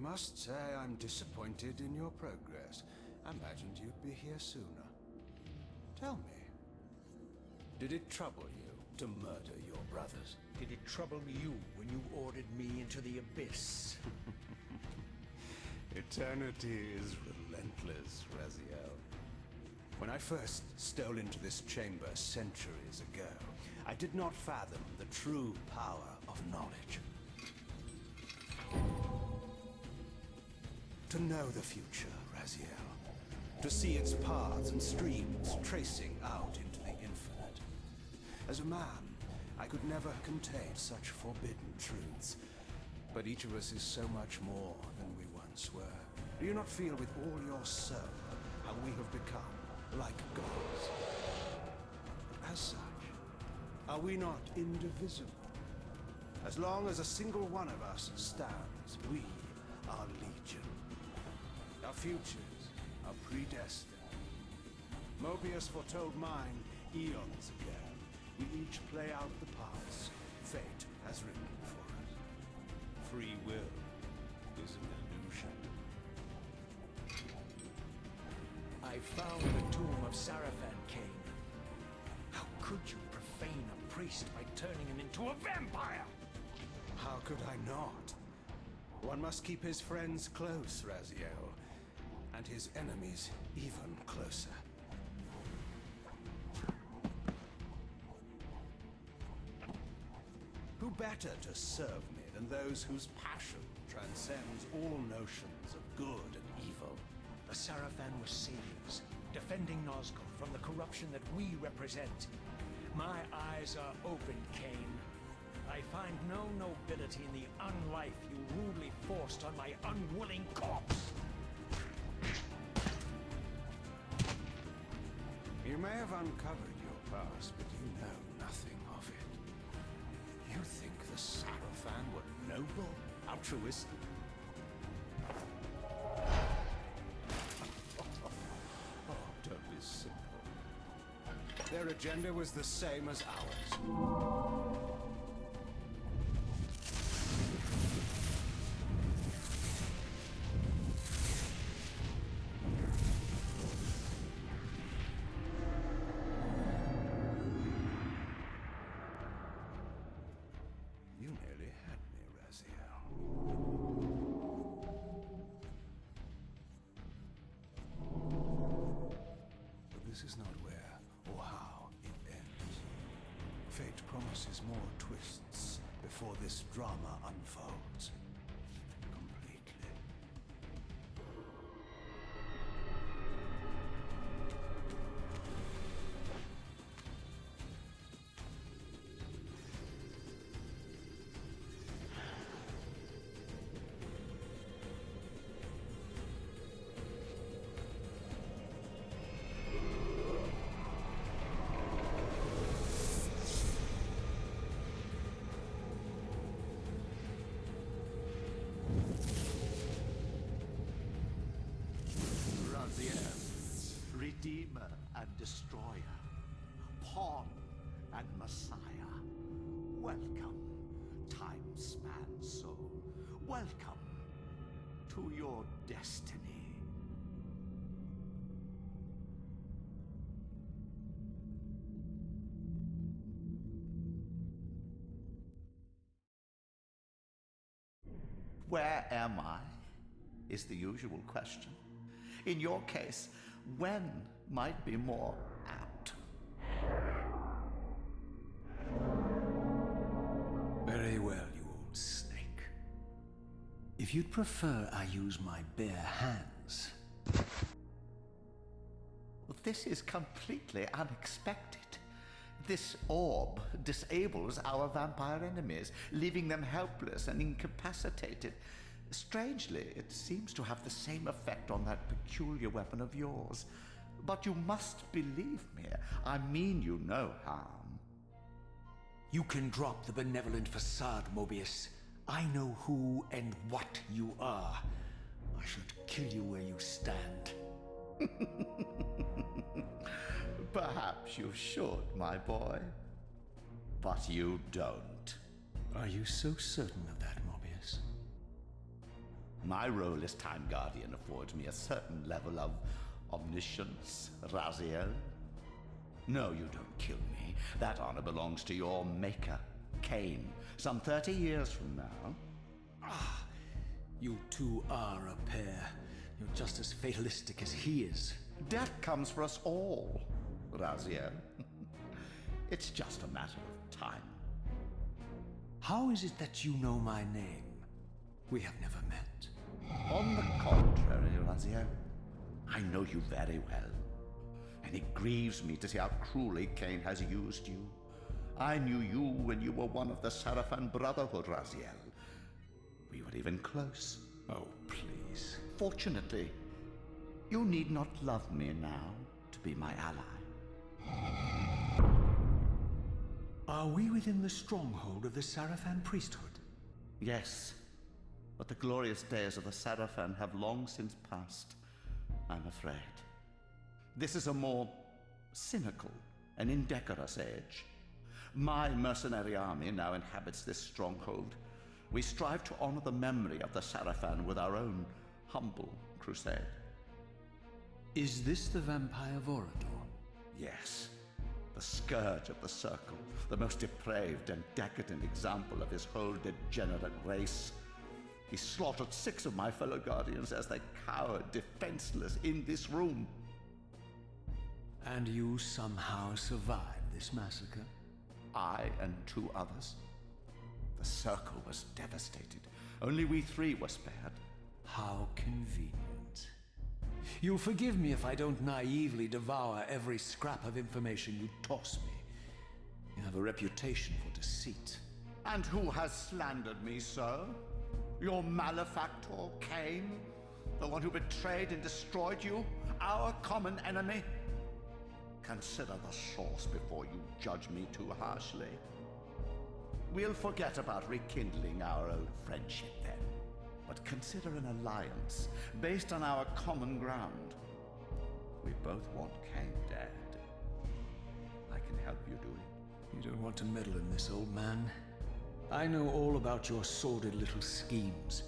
must say I'm disappointed in your progress. I imagined you'd be here sooner. Tell me, did it trouble you to murder your brothers? Did it trouble you when you ordered me into the abyss? Eternity is relentless, Raziel. When I first stole into this chamber centuries ago, I did not fathom the true power of knowledge. To know the future, Raziel. To see its paths and streams tracing out into the infinite. As a man, I could never contain such forbidden truths. But each of us is so much more than we once were. Do you not feel with all your soul how we have become like gods? As such, are we not indivisible? As long as a single one of us stands, we are legion. Our futures are predestined. Mobius foretold mine eons ago. We each play out the parts fate has written for us. Free will is an illusion. I found the tomb of Sarafan Kain. How could you profane a priest by turning him into a vampire? How could I not? One must keep his friends close, Raziel, and his enemies even closer. Who better to serve me than those whose passion transcends all notions of good and evil? The Sarafan were saviors, defending Nosgoth from the corruption that we represent. My eyes are open, Kain. I find no nobility in the unlife you rudely forced on my unwilling corpse. You may have uncovered your past, but you know nothing of it. You think the Sarafan were noble, altruistic? Oh, don't be simple. Their agenda was the same as ours. You nearly had me, Raziel. But this is not where or how it ends. Fate promises more twists before this drama unfolds completely. Redeemer and Destroyer, Pawn and Messiah. Welcome, time-span soul. Welcome to your destiny. Where am I? Is the usual question. In your case, when might be more apt. Very well, you old snake. If you'd prefer I use my bare hands... This is completely unexpected. This orb disables our vampire enemies, leaving them helpless and incapacitated. Strangely, it seems to have the same effect on that peculiar weapon of yours. But you must believe me. I mean you no harm. You can drop the benevolent facade, Mobius. I know who and what you are. I should kill you where you stand. Perhaps you should, my boy. But you don't. Are you so certain of that, Mobius? My role as Time Guardian affords me a certain level of omniscience, Raziel. No, you don't kill me. That honor belongs to your maker, Kain, some 30 years from now. You two are a pair. You're just as fatalistic as he is. Death comes for us all, Raziel. It's just a matter of time. How is it that you know my name? We have never met. On the contrary, Raziel, I know you very well. And it grieves me to see how cruelly Kain has used you. I knew you when you were one of the Sarafan Brotherhood, Raziel. We were even close. Oh, please. Fortunately, you need not love me now to be my ally. Are we within the stronghold of the Sarafan priesthood? Yes, but the glorious days of the Sarafan have long since passed, I'm afraid. This is a more cynical and indecorous age. My mercenary army now inhabits this stronghold. We strive to honor the memory of the Sarafan with our own humble crusade. Is this the vampire Vorador? Yes, the scourge of the Circle, the most depraved and decadent example of his whole degenerate race. He slaughtered 6 of my fellow Guardians as they cowered defenseless in this room. And you somehow survived this massacre? I and 2 others. The Circle was devastated. Only we 3 were spared. How convenient. You'll forgive me if I don't naively devour every scrap of information you toss me. You have a reputation for deceit. And who has slandered me so? Your malefactor, Kain? The one who betrayed and destroyed you? Our common enemy? Consider the source before you judge me too harshly. We'll forget about rekindling our old friendship then. But consider an alliance based on our common ground. We both want Kain dead. I can help you do it. You don't want to meddle in this, old man. I know all about your sordid little schemes,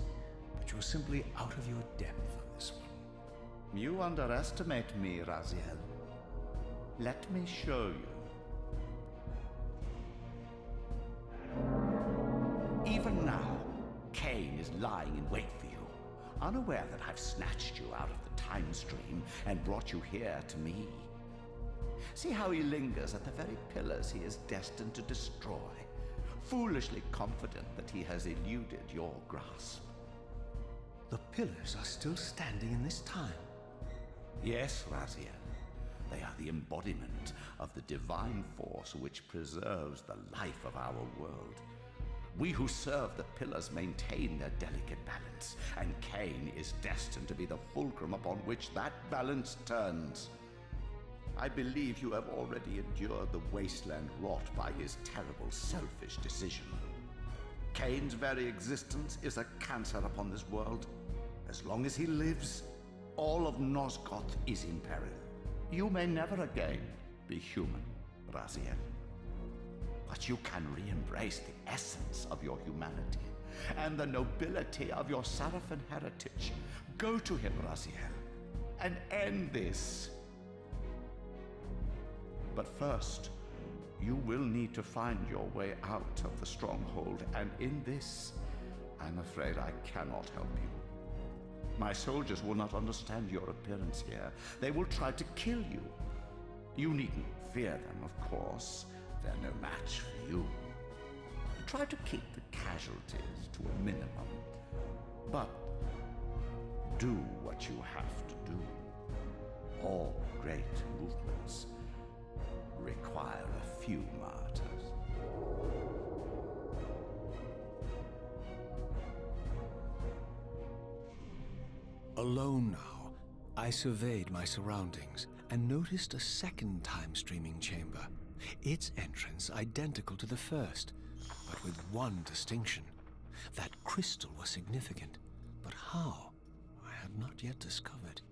but you're simply out of your depth on this one. You underestimate me, Raziel. Let me show you. Even now, Kain is lying in wait for you, unaware that I've snatched you out of the time stream and brought you here to me. See how he lingers at the very pillars he is destined to destroy, foolishly confident that he has eluded your grasp. The pillars are still standing in this time. Yes, Raziel. They are the embodiment of the divine force which preserves the life of our world. We who serve the pillars maintain their delicate balance, and Kain is destined to be the fulcrum upon which that balance turns. I believe you have already endured the wasteland wrought by his terrible, selfish decision. Kain's very existence is a cancer upon this world. As long as he lives, all of Nosgoth is in peril. You may never again be human, Raziel. But you can re-embrace the essence of your humanity and the nobility of your Sarafan heritage. Go to him, Raziel, and end this. But first, you will need to find your way out of the stronghold, and in this, I'm afraid I cannot help you. My soldiers will not understand your appearance here. They will try to kill you. You needn't fear them, of course. They're no match for you. Try to keep the casualties to a minimum. But do what you have to do. All great movements require a few martyrs. Alone now, I surveyed my surroundings and noticed a second time-streaming chamber. Its entrance identical to the first, but with one distinction. That crystal was significant, but how? I had not yet discovered.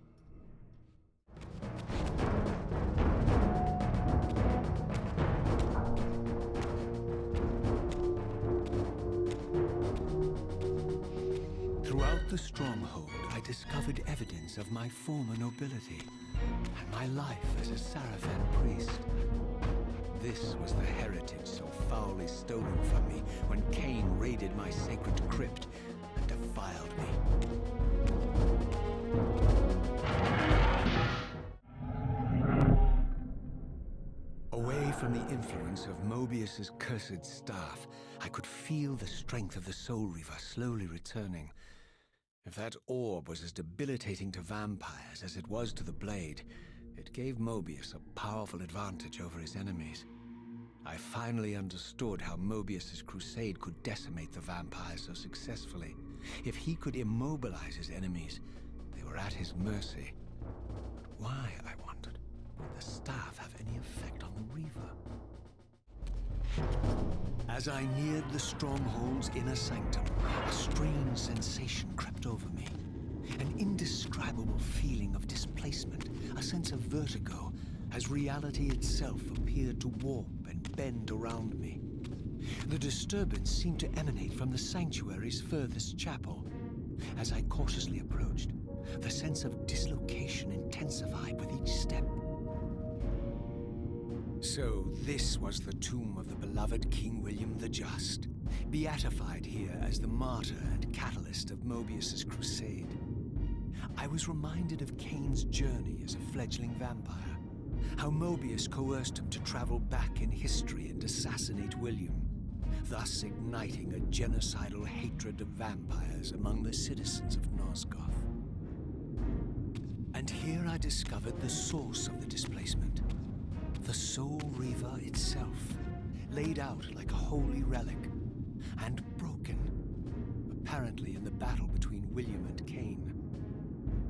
Throughout the stronghold, I discovered evidence of my former nobility and my life as a Sarafan priest. This was the heritage so foully stolen from me when Kain raided my sacred crypt and defiled me. Away from the influence of Mobius's cursed staff, I could feel the strength of the Soul Reaver slowly returning. If that orb was as debilitating to vampires as it was to the blade, it gave Mobius a powerful advantage over his enemies. I finally understood how Mobius's crusade could decimate the vampires so successfully. If he could immobilize his enemies, they were at his mercy. But why, I wondered, would the staff have any effect on the Reaver? As I neared the stronghold's inner sanctum, a strange sensation crept over me. An indescribable feeling of displacement, a sense of vertigo, as reality itself appeared to warp and bend around me. The disturbance seemed to emanate from the sanctuary's furthest chapel. As I cautiously approached, the sense of dislocation intensified with each step. So this was the tomb of the beloved King William the Just, beatified here as the martyr and catalyst of Mobius's crusade. I was reminded of Kain's journey as a fledgling vampire, how Mobius coerced him to travel back in history and assassinate William, thus igniting a genocidal hatred of vampires among the citizens of Nosgoth. And here I discovered the source of the displacement. The Soul Reaver itself, laid out like a holy relic, and broken, apparently in the battle between William and Kain.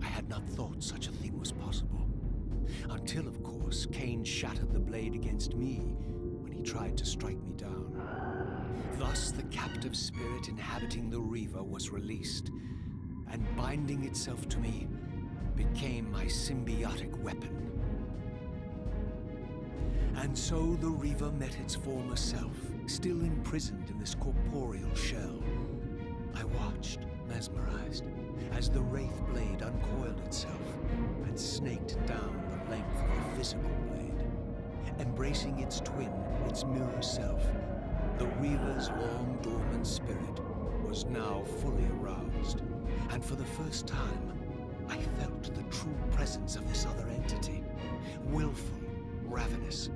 I had not thought such a thing was possible, until, of course, Kain shattered the blade against me when he tried to strike me down. Thus, the captive spirit inhabiting the Reaver was released, and binding itself to me became my symbiotic weapon. And so the Reaver met its former self, still imprisoned in this corporeal shell. I watched, mesmerized, as the Wraith blade uncoiled itself and snaked down the length of the physical blade. Embracing its twin, its mirror self, the Reaver's long dormant spirit was now fully aroused. And for the first time, I felt the true presence of this other entity, willful, ravenous,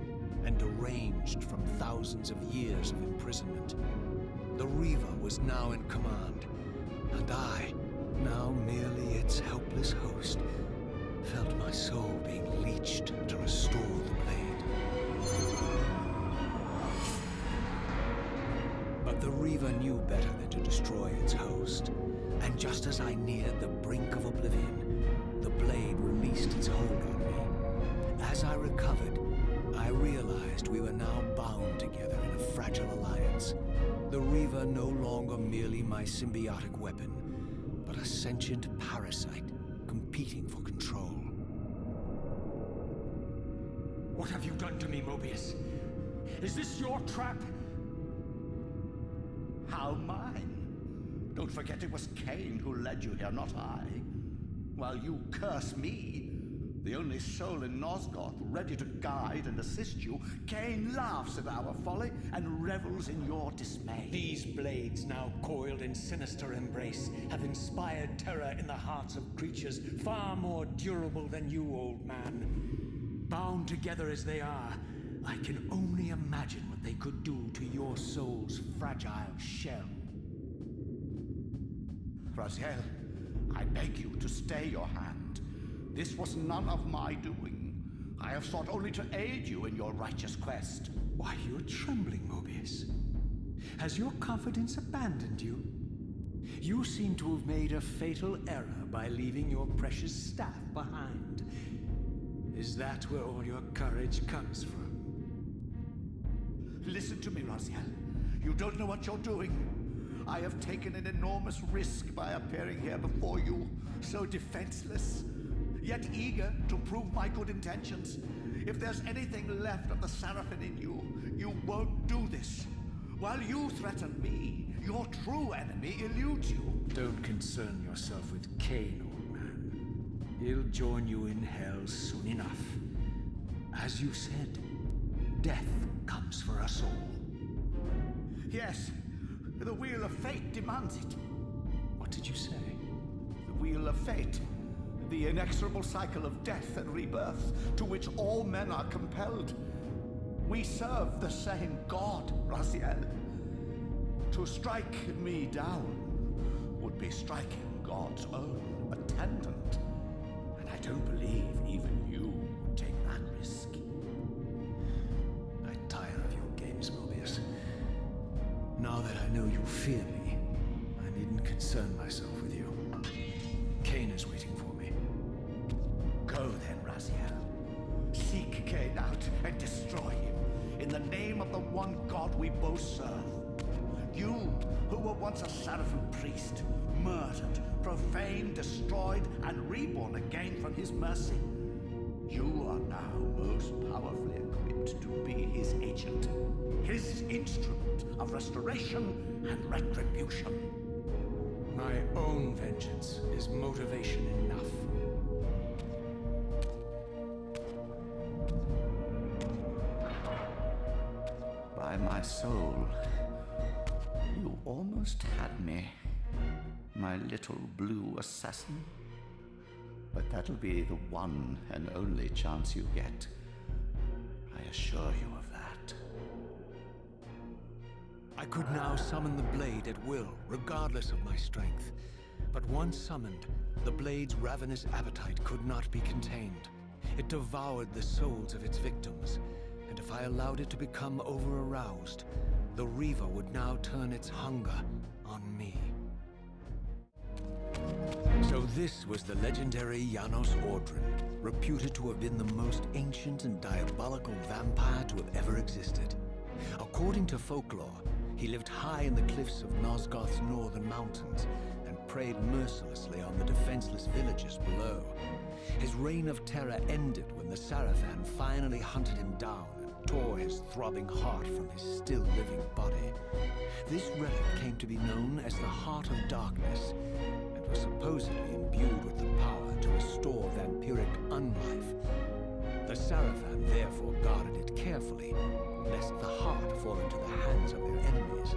and deranged from thousands of years of imprisonment. The Reaver was now in command, and I, now merely its helpless host, felt my soul being leached to restore the blade. But the Reaver knew better than to destroy its host, and just as I neared the brink of oblivion, the blade released its hold on me. As I recovered, I realized we were now bound together in a fragile alliance. The Reaver no longer merely my symbiotic weapon, but a sentient parasite competing for control. What have you done to me, Mobius? Is this your trap? How mine? Don't forget it was Kain who led you here, not I. While you curse me, the only soul in Nosgoth ready to guide and assist you, Kain laughs at our folly and revels in your dismay. These blades, now coiled in sinister embrace, have inspired terror in the hearts of creatures far more durable than you, old man. Bound together as they are, I can only imagine what they could do to your soul's fragile shell. Raziel, I beg you to stay your hand. This was none of my doing. I have sought only to aid you in your righteous quest. Why, you're trembling, Mobius. Has your confidence abandoned you? You seem to have made a fatal error by leaving your precious staff behind. Is that where all your courage comes from? Listen to me, Raziel. You don't know what you're doing. I have taken an enormous risk by appearing here before you, so defenseless, yet eager to prove my good intentions. If there's anything left of the Sarafan in you, you won't do this. While you threaten me, your true enemy eludes you. Don't concern yourself with Kain, old man. He'll join you in hell soon enough. As you said, death comes for us all. Yes, the Wheel of Fate demands it. What did you say? The Wheel of Fate. The inexorable cycle of death and rebirth to which all men are compelled. We serve the same God, Raziel. To strike me down would be striking God's own attendant. And I don't believe even you would take that risk. I tire of your games, Mobius. Now that I know you fear me, I needn't concern myself with you. Kain is waiting for me. Go then, Raziel. Seek Kain out and destroy him in the name of the one God we both serve. You, who were once a Sarafan priest, murdered, profaned, destroyed, and reborn again from his mercy. You are now most powerfully equipped to be his agent, his instrument of restoration and retribution. My own vengeance is motivation enough. By my soul, you almost had me, my little blue assassin. But that'll be the one and only chance you get. I assure you of that. I could now summon the blade at will, regardless of my strength. But once summoned, the blade's ravenous appetite could not be contained. It devoured the souls of its victims, and if I allowed it to become over-aroused, the Reaver would now turn its hunger on me. So this was the legendary Janos Audron, reputed to have been the most ancient and diabolical vampire to have ever existed. According to folklore, he lived high in the cliffs of Nosgoth's northern mountains and preyed mercilessly on the defenseless villagers below. His reign of terror ended when the Sarafan finally hunted him down and tore his throbbing heart from his still-living body. This relic came to be known as the Heart of Darkness, and was supposedly imbued with the power to restore vampiric unlife. The Sarafan therefore guarded it carefully, lest the heart fall into the hands of their enemies.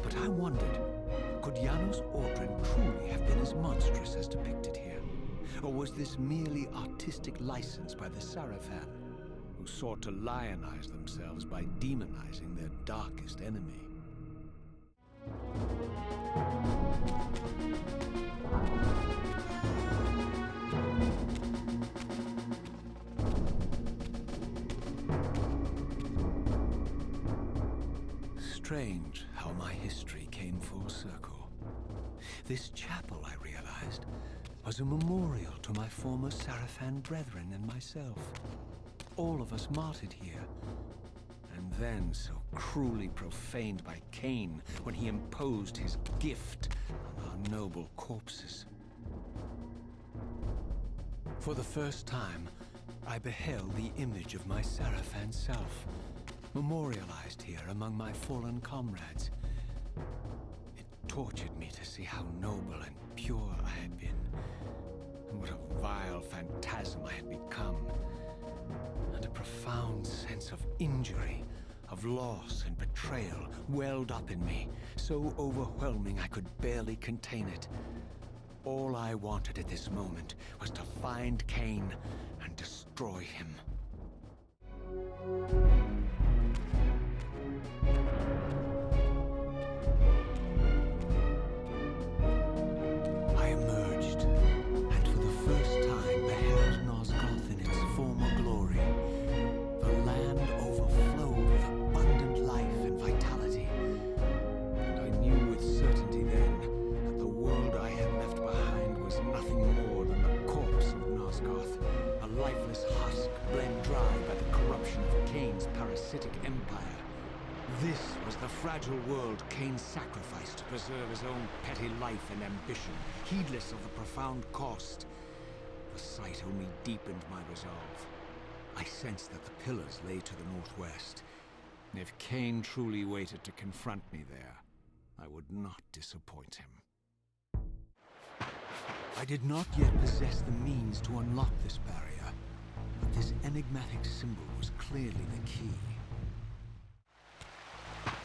But I wondered, could Janos Audron truly have been as monstrous as depicted here? Or was this merely artistic license by the Sarafan, who sought to lionize themselves by demonizing their darkest enemy? Strange how my history came full circle. This chapel, I realized, was a memorial to my former Sarafan brethren and myself. All of us martyred here, and then so cruelly profaned by Kain when he imposed his gift on our noble corpses. For the first time, I beheld the image of my Sarafan self, memorialized here among my fallen comrades. It tortured me to see how noble and pure I had been, and what a vile phantasm I had become, and a profound sense of injury, of loss and betrayal welled up in me, so overwhelming I could barely contain it. All I wanted at this moment was to find Kain and destroy him. I emerged, and for the first time beheld Nosgoth in its former glory. The land overflowed with abundant life and vitality, and I knew with certainty then that the world I had left behind was nothing more than the corpse of Nosgoth, a lifeless husk bled dry by the corruption of Kain's parasitic empire. This was the fragile world Kain sacrificed to preserve his own petty life and ambition, heedless of the profound cost. The sight only deepened my resolve. I sensed that the Pillars lay to the northwest, If Kain truly waited to confront me there, I would not disappoint him. I did not yet possess the means to unlock this barrier, but this enigmatic symbol was clearly the key.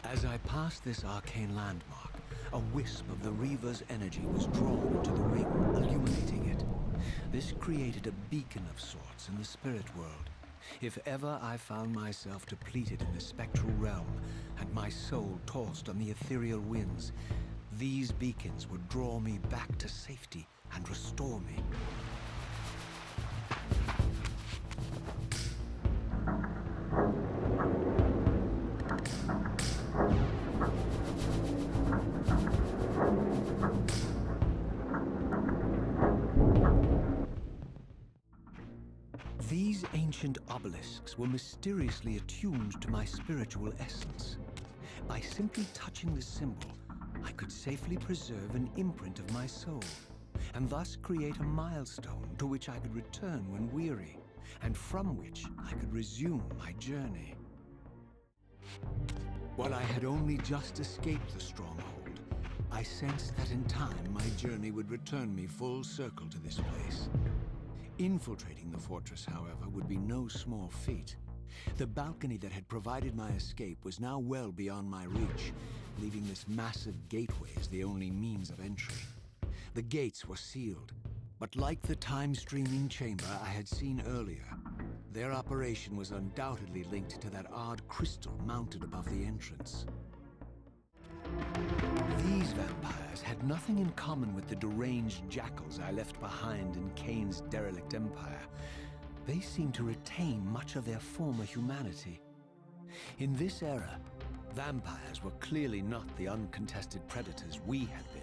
As I passed this arcane landmark, a wisp of the Reaver's energy was drawn into the ring, illuminating it. This created a beacon of sorts in the spirit world. If ever I found myself depleted in the spectral realm, and my soul tossed on the ethereal winds, these beacons would draw me back to safety and restore me. These ancient obelisks were mysteriously attuned to my spiritual essence. By simply touching the symbol, I could safely preserve an imprint of my soul, and thus create a milestone to which I could return when weary, and from which I could resume my journey. While I had only just escaped the stronghold, I sensed that in time my journey would return me full circle to this place. Infiltrating the fortress, however, would be no small feat. The balcony that had provided my escape was now well beyond my reach, leaving this massive gateway as the only means of entry. The gates were sealed, but like the time-streaming chamber I had seen earlier, their operation was undoubtedly linked to that odd crystal mounted above the entrance. These vampires had nothing in common with the deranged jackals I left behind in Kain's derelict empire. They seemed to retain much of their former humanity. In this era, vampires were clearly not the uncontested predators we had been.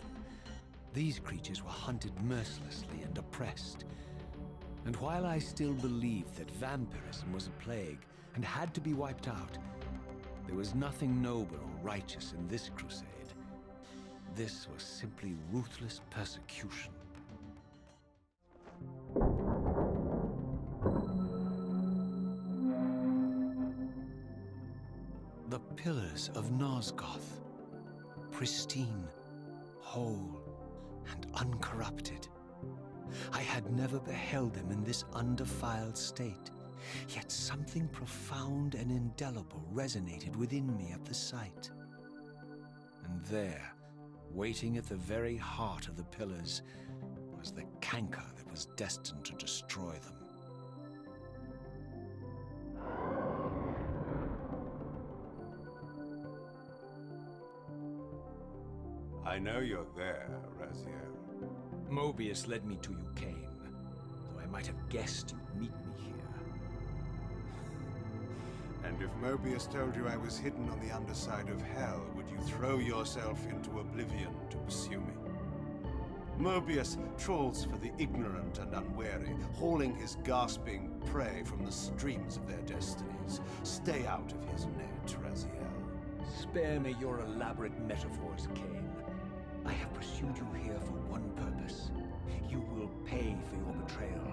These creatures were hunted mercilessly and oppressed. And while I still believed that vampirism was a plague and had to be wiped out, there was nothing noble or righteous in this crusade. This was simply ruthless persecution. The Pillars of Nosgoth, pristine, whole, and uncorrupted. I had never beheld them in this undefiled state, yet something profound and indelible resonated within me at the sight. And there, waiting at the very heart of the pillars, was the canker that was destined to destroy them. I know you're there, Raziel. Mobius led me to you, Kain, though I might have guessed you'd meet me here. And if Mobius told you I was hidden on the underside of hell, would you throw yourself into oblivion to pursue me? Mobius trawls for the ignorant and unwary, hauling his gasping prey from the streams of their destinies. Stay out of his net, Raziel. Spare me your elaborate metaphors, Kain. I have pursued you here for one purpose. You will pay for your betrayal,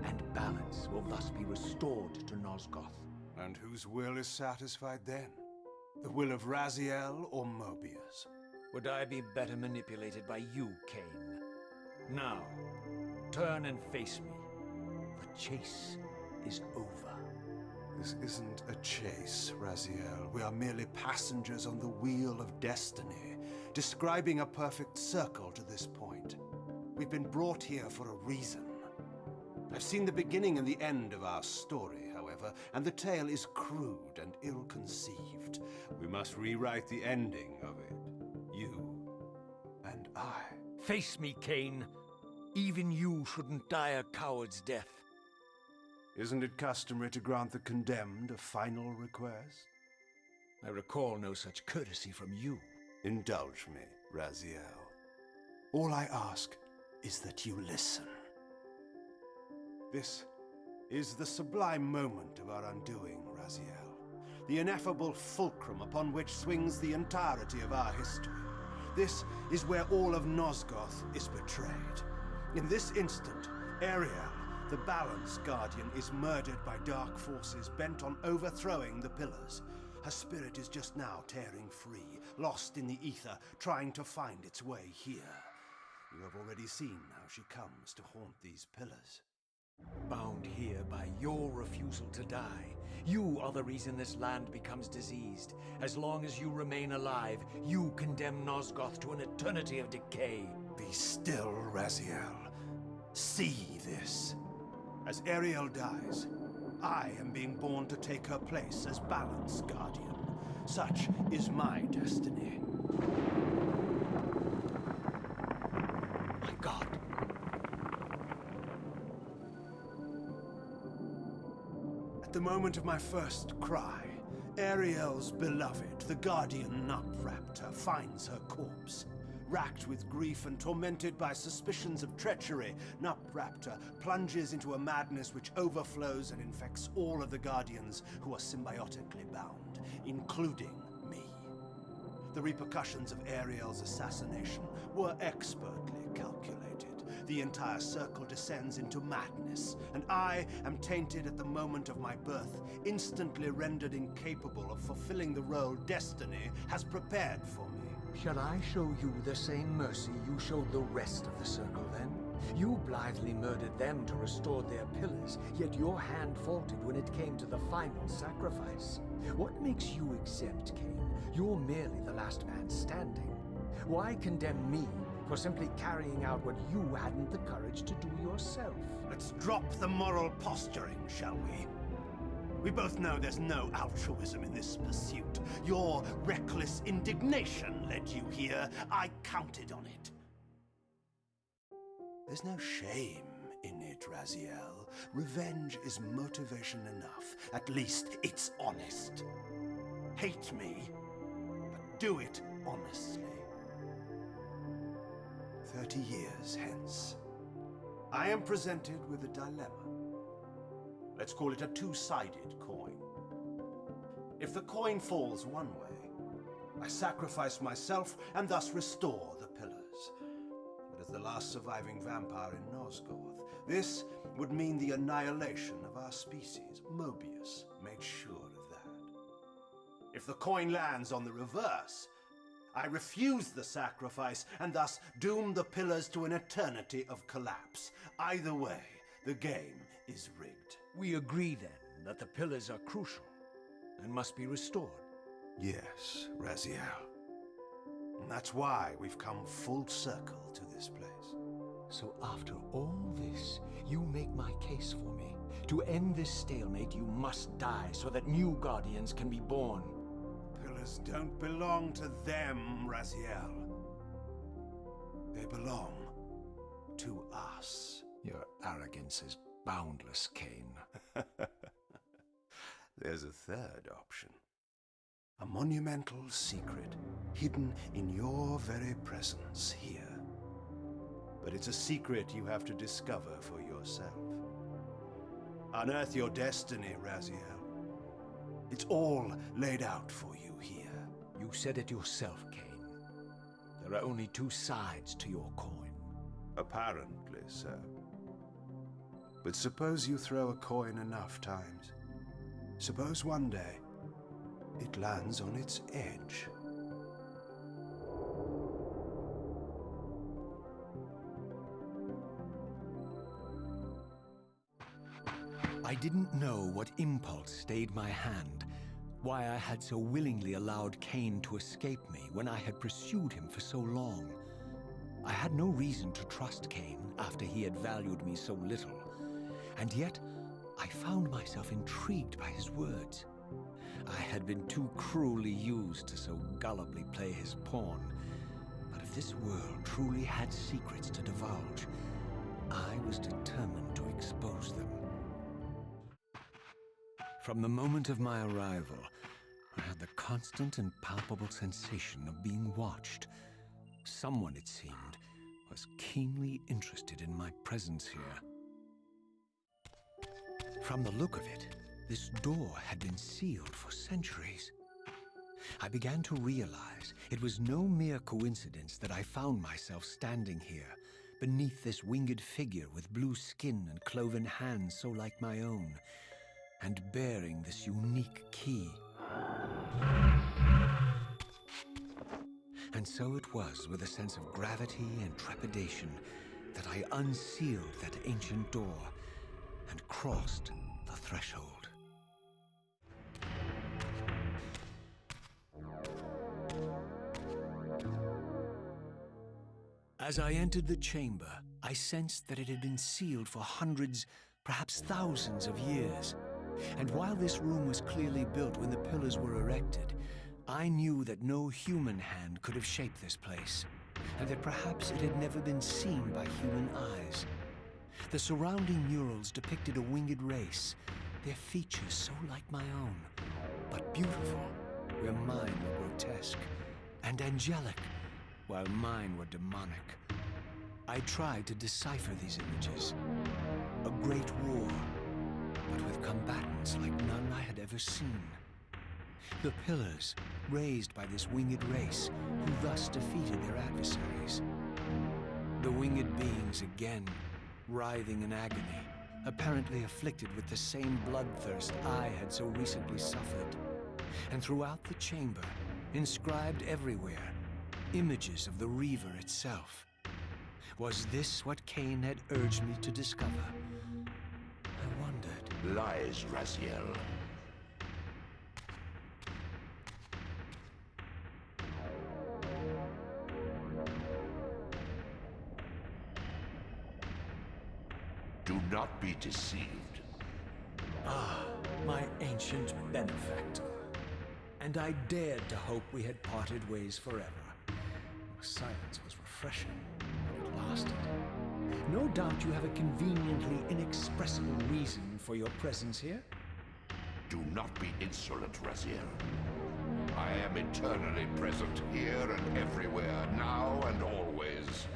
and balance will thus be restored to Nosgoth. And whose will is satisfied then? The will of Raziel or Mobius? Would I be better manipulated by you, Kain? Now, turn and face me. The chase is over. This isn't a chase, Raziel. We are merely passengers on the wheel of destiny, describing a perfect circle to this point. We've been brought here for a reason. I've seen the beginning and the end of our story, however, and the tale is crude and ill-conceived. We must rewrite the ending of it. You and I. Face me, Kain. Even you shouldn't die a coward's death. Isn't it customary to grant the condemned a final request? I recall no such courtesy from you. Indulge me, Raziel. All I ask is that you listen. This is the sublime moment of our undoing, Raziel. The ineffable fulcrum upon which swings the entirety of our history. This is where all of Nosgoth is betrayed. In this instant, Aerial, the Balance Guardian, is murdered by dark forces bent on overthrowing the Pillars. Her spirit is just now tearing free, lost in the ether, trying to find its way here. You have already seen how she comes to haunt these pillars. Bound here by your refusal to die. You are the reason this land becomes diseased. As long as you remain alive, you condemn Nosgoth to an eternity of decay. Be still, Raziel. See this. As Aerial dies, I am being born to take her place as Balance Guardian. Such is my destiny. My God. At the moment of my first cry, Aeriel's beloved, the Guardian Nutraptor, finds her corpse. Racked with grief and tormented by suspicions of treachery, Nutraptor plunges into a madness which overflows and infects all of the Guardians who are symbiotically bound, including me. The repercussions of Aeriel's assassination were expertly calculated. The entire circle descends into madness, and I am tainted at the moment of my birth, instantly rendered incapable of fulfilling the role destiny has prepared for me. Shall I show you the same mercy you showed the rest of the circle then? You blithely murdered them to restore their pillars, yet your hand faltered when it came to the final sacrifice. What makes you exempt, Kain? You're merely the last man standing. Why condemn me for simply carrying out what you hadn't the courage to do yourself? Let's drop the moral posturing, shall we? We both know there's no altruism in this pursuit. Your reckless indignation led you here. I counted on it. There's no shame in it, Raziel. Revenge is motivation enough. At least it's honest. Hate me, but do it honestly. 30 years hence, I am presented with a dilemma. Let's call it a two-sided coin. If the coin falls one way, I sacrifice myself and thus restore the pillars. But as the last surviving vampire in Nosgoth, this would mean the annihilation of our species. Mobius made sure of that. If the coin lands on the reverse, I refuse the sacrifice and thus doom the pillars to an eternity of collapse. Either way, the game is rigged. We agree then that the pillars are crucial and must be restored. Yes, Raziel. And that's why we've come full circle to this place. So after all this, you make my case for me. To end this stalemate, you must die so that new Guardians can be born. Pillars don't belong to them, Raziel. They belong to us. Your arrogance is boundless, Kain. There's a third option. A monumental secret hidden in your very presence here. But it's a secret you have to discover for yourself. Unearth your destiny, Raziel. It's all laid out for you here. You said it yourself, Kain. There are only two sides to your coin. Apparently so. But suppose you throw a coin enough times. Suppose one day it lands on its edge. I didn't know what impulse stayed my hand, why I had so willingly allowed Kain to escape me when I had pursued him for so long. I had no reason to trust Kain after he had valued me so little, and yet I found myself intrigued by his words. I had been too cruelly used to so gullibly play his pawn, but if this world truly had secrets to divulge, I was determined to expose them. From the moment of my arrival, I had the constant and palpable sensation of being watched. Someone, it seemed, was keenly interested in my presence here. From the look of it, this door had been sealed for centuries. I began to realize it was no mere coincidence that I found myself standing here, beneath this winged figure with blue skin and cloven hands so like my own, and bearing this unique key. And so it was with a sense of gravity and trepidation that I unsealed that ancient door and crossed the threshold. As I entered the chamber, I sensed that it had been sealed for hundreds, perhaps thousands of years. And while this room was clearly built when the pillars were erected, I knew that no human hand could have shaped this place, and that perhaps it had never been seen by human eyes. The surrounding murals depicted a winged race, their features so like my own, but beautiful, where mine were grotesque, and angelic, while mine were demonic. I tried to decipher these images. A great war, but with combatants like none I had ever seen. The pillars, raised by this winged race, who thus defeated their adversaries. The winged beings again, writhing in agony, apparently afflicted with the same bloodthirst I had so recently suffered. And throughout the chamber, inscribed everywhere, images of the Reaver itself. Was this what Kain had urged me to discover? I wondered. Lies, Raziel. Do not be deceived. Ah, my ancient benefactor. And I dared to hope we had parted ways forever. Your silence was refreshing, but it lasted. No doubt you have a conveniently inexpressible reason for your presence here. Do not be insolent, Raziel. I am eternally present here and everywhere, now and always.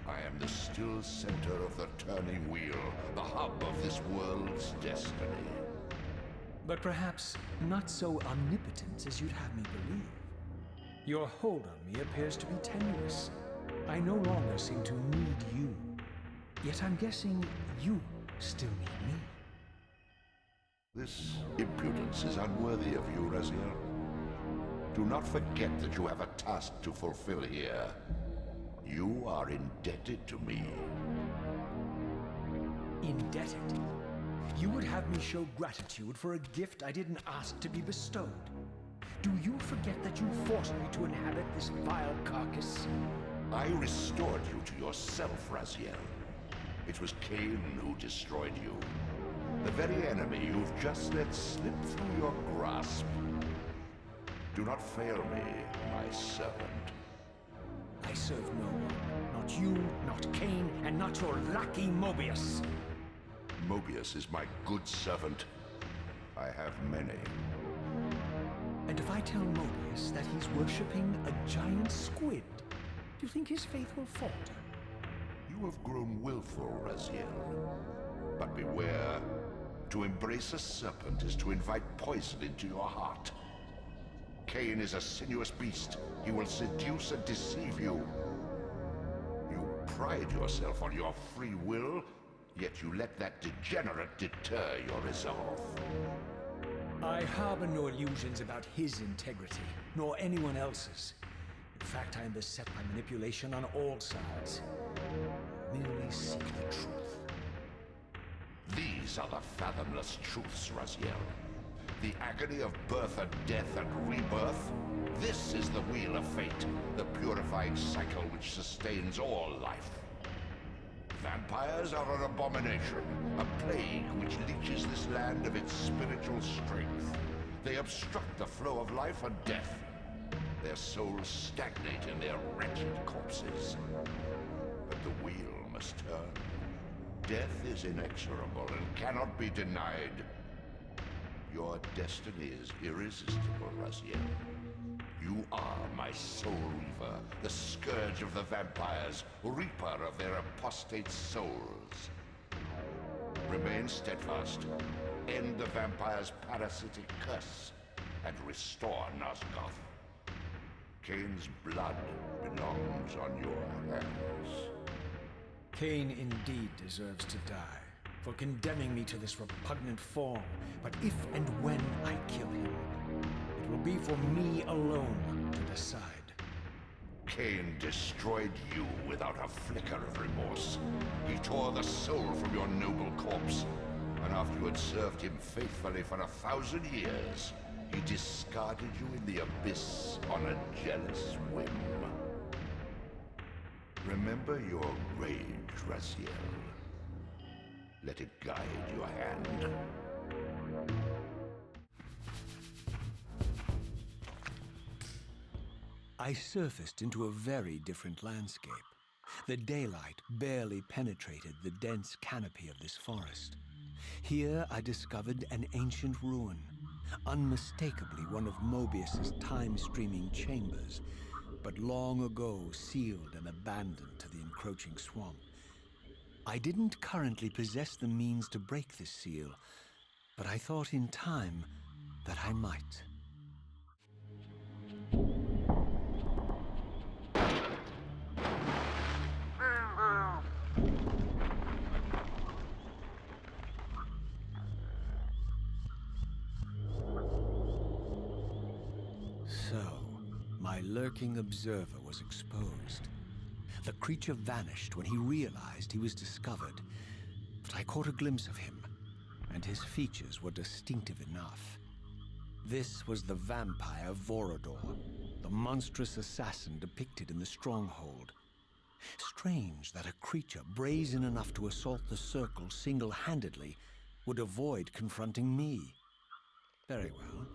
I am the still center of the turning wheel, the hub of this world's destiny. But perhaps not so omnipotent as you'd have me believe. Your hold on me appears to be tenuous. I no longer seem to need you. Yet I'm guessing you still need me. This impudence is unworthy of you, Raziel. Do not forget that you have a task to fulfill here. You are indebted to me. Indebted? You would have me show gratitude for a gift I didn't ask to be bestowed. Do you forget that you forced me to inhabit this vile carcass? I restored you to yourself, Raziel. It was Kain who destroyed you. The very enemy you've just let slip through your grasp. Do not fail me, my servant. I serve no one. Not you, not Kain, and not your lackey Mobius. Mobius is my good servant. I have many. And if I tell Mobius that he's worshipping a giant squid, do you think his faith will falter? You have grown willful, Raziel. But beware. To embrace a serpent is to invite poison into your heart. Kain is a sinuous beast. He will seduce and deceive you. You pride yourself on your free will, yet you let that degenerate deter your resolve. I harbor no illusions about his integrity, nor anyone else's. In fact, I am beset by manipulation on all sides. I merely seek the truth. These are the fathomless truths, Raziel. The agony of birth and death and rebirth. This is the wheel of fate, the purifying cycle which sustains all life. Vampires are an abomination, a plague which leeches this land of its spiritual strength. They obstruct the flow of life and death. Their souls stagnate in their wretched corpses. But the wheel must turn. Death is inexorable and cannot be denied. Your destiny is irresistible, Raziel. You are my Soul Reaver, the scourge of the vampires, reaper of their apostate souls. Remain steadfast, end the vampire's parasitic curse, and restore Nosgoth. Kain's blood belongs on your hands. Kain indeed deserves to die for condemning me to this repugnant form, but if and when I kill him, It will be for me alone to decide. Kain destroyed you without a flicker of remorse. He tore the soul from your noble corpse. And after you had served him faithfully for 1,000 years, he discarded you in the abyss on a jealous whim. Remember your rage, Raziel. Let it guide your hand. I surfaced into a very different landscape. The daylight barely penetrated the dense canopy of this forest. Here I discovered an ancient ruin, unmistakably one of Mobius's time-streaming chambers, but long ago sealed and abandoned to the encroaching swamp. I didn't currently possess the means to break this seal, but I thought in time that I might. So, my lurking observer was exposed. The creature vanished when he realized he was discovered, but I caught a glimpse of him, and his features were distinctive enough. This was the vampire Vorador, the monstrous assassin depicted in the Stronghold. Strange that a creature brazen enough to assault the Circle single-handedly would avoid confronting me. Very well.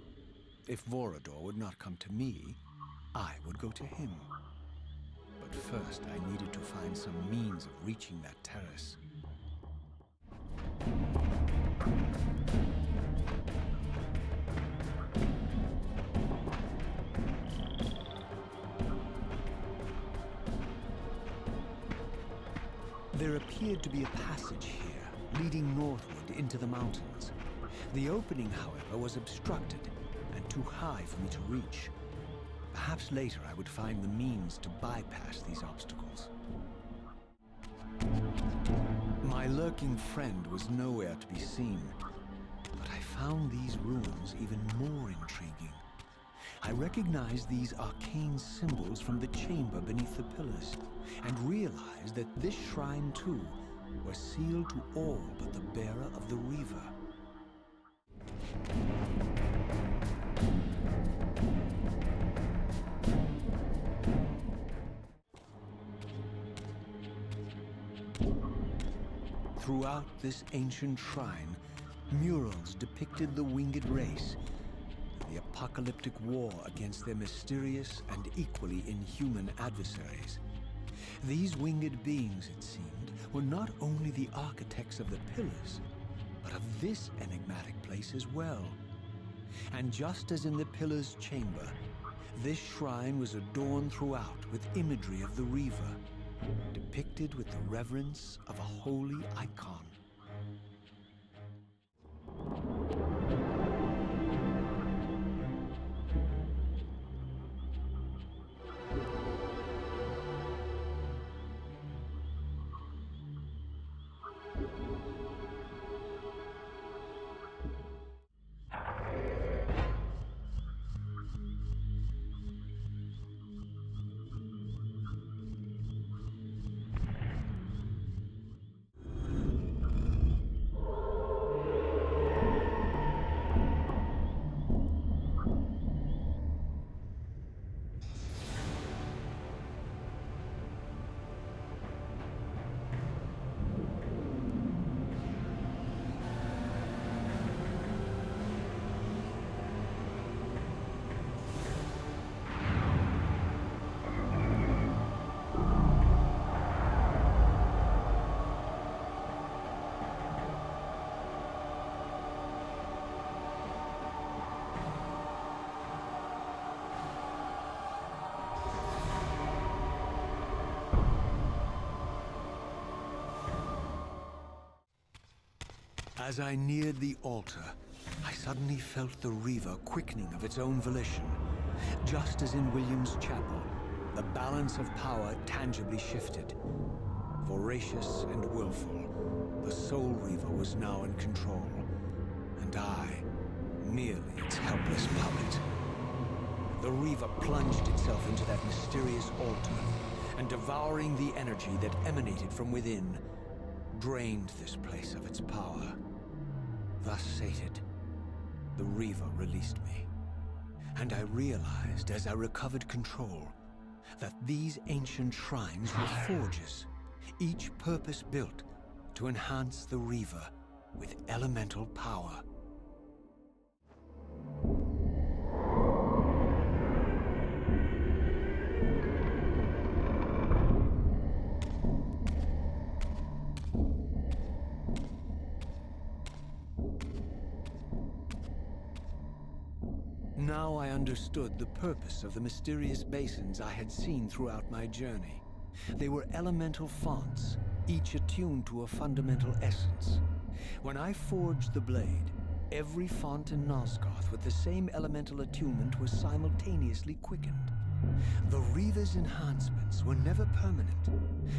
If Vorador would not come to me, I would go to him. But first, I needed to find some means of reaching that terrace. There appeared to be a passage here, leading northward into the mountains. The opening, however, was obstructed and too high for me to reach. Perhaps later I would find the means to bypass these obstacles. My lurking friend was nowhere to be seen, but I found these ruins even more intriguing. I recognized these arcane symbols from the chamber beneath the pillars, and realized that this shrine, too, was sealed to all but the bearer of the Reaver. Throughout this ancient shrine, murals depicted the winged race, the apocalyptic war against their mysterious and equally inhuman adversaries. These winged beings, it seemed, were not only the architects of the pillars, but of this enigmatic place as well. And just as in the Pillars chamber, this shrine was adorned throughout with imagery of the Reaver, depicted with the reverence of a holy icon. As I neared the altar, I suddenly felt the Reaver quickening of its own volition. Just as in William's chapel, the balance of power tangibly shifted. Voracious and willful, the Soul Reaver was now in control, and I, merely its helpless puppet. the Reaver plunged itself into that mysterious altar, and devouring the energy that emanated from within, drained this place of its power. Thus sated, the Reaver released me, and I realized as I recovered control that these ancient shrines were forges, each purpose-built to enhance the Reaver with elemental power. Now I understood the purpose of the mysterious basins I had seen throughout my journey. They were elemental fonts, each attuned to a fundamental essence. When I forged the blade, every font in Nosgoth with the same elemental attunement was simultaneously quickened. The Reaver's enhancements were never permanent,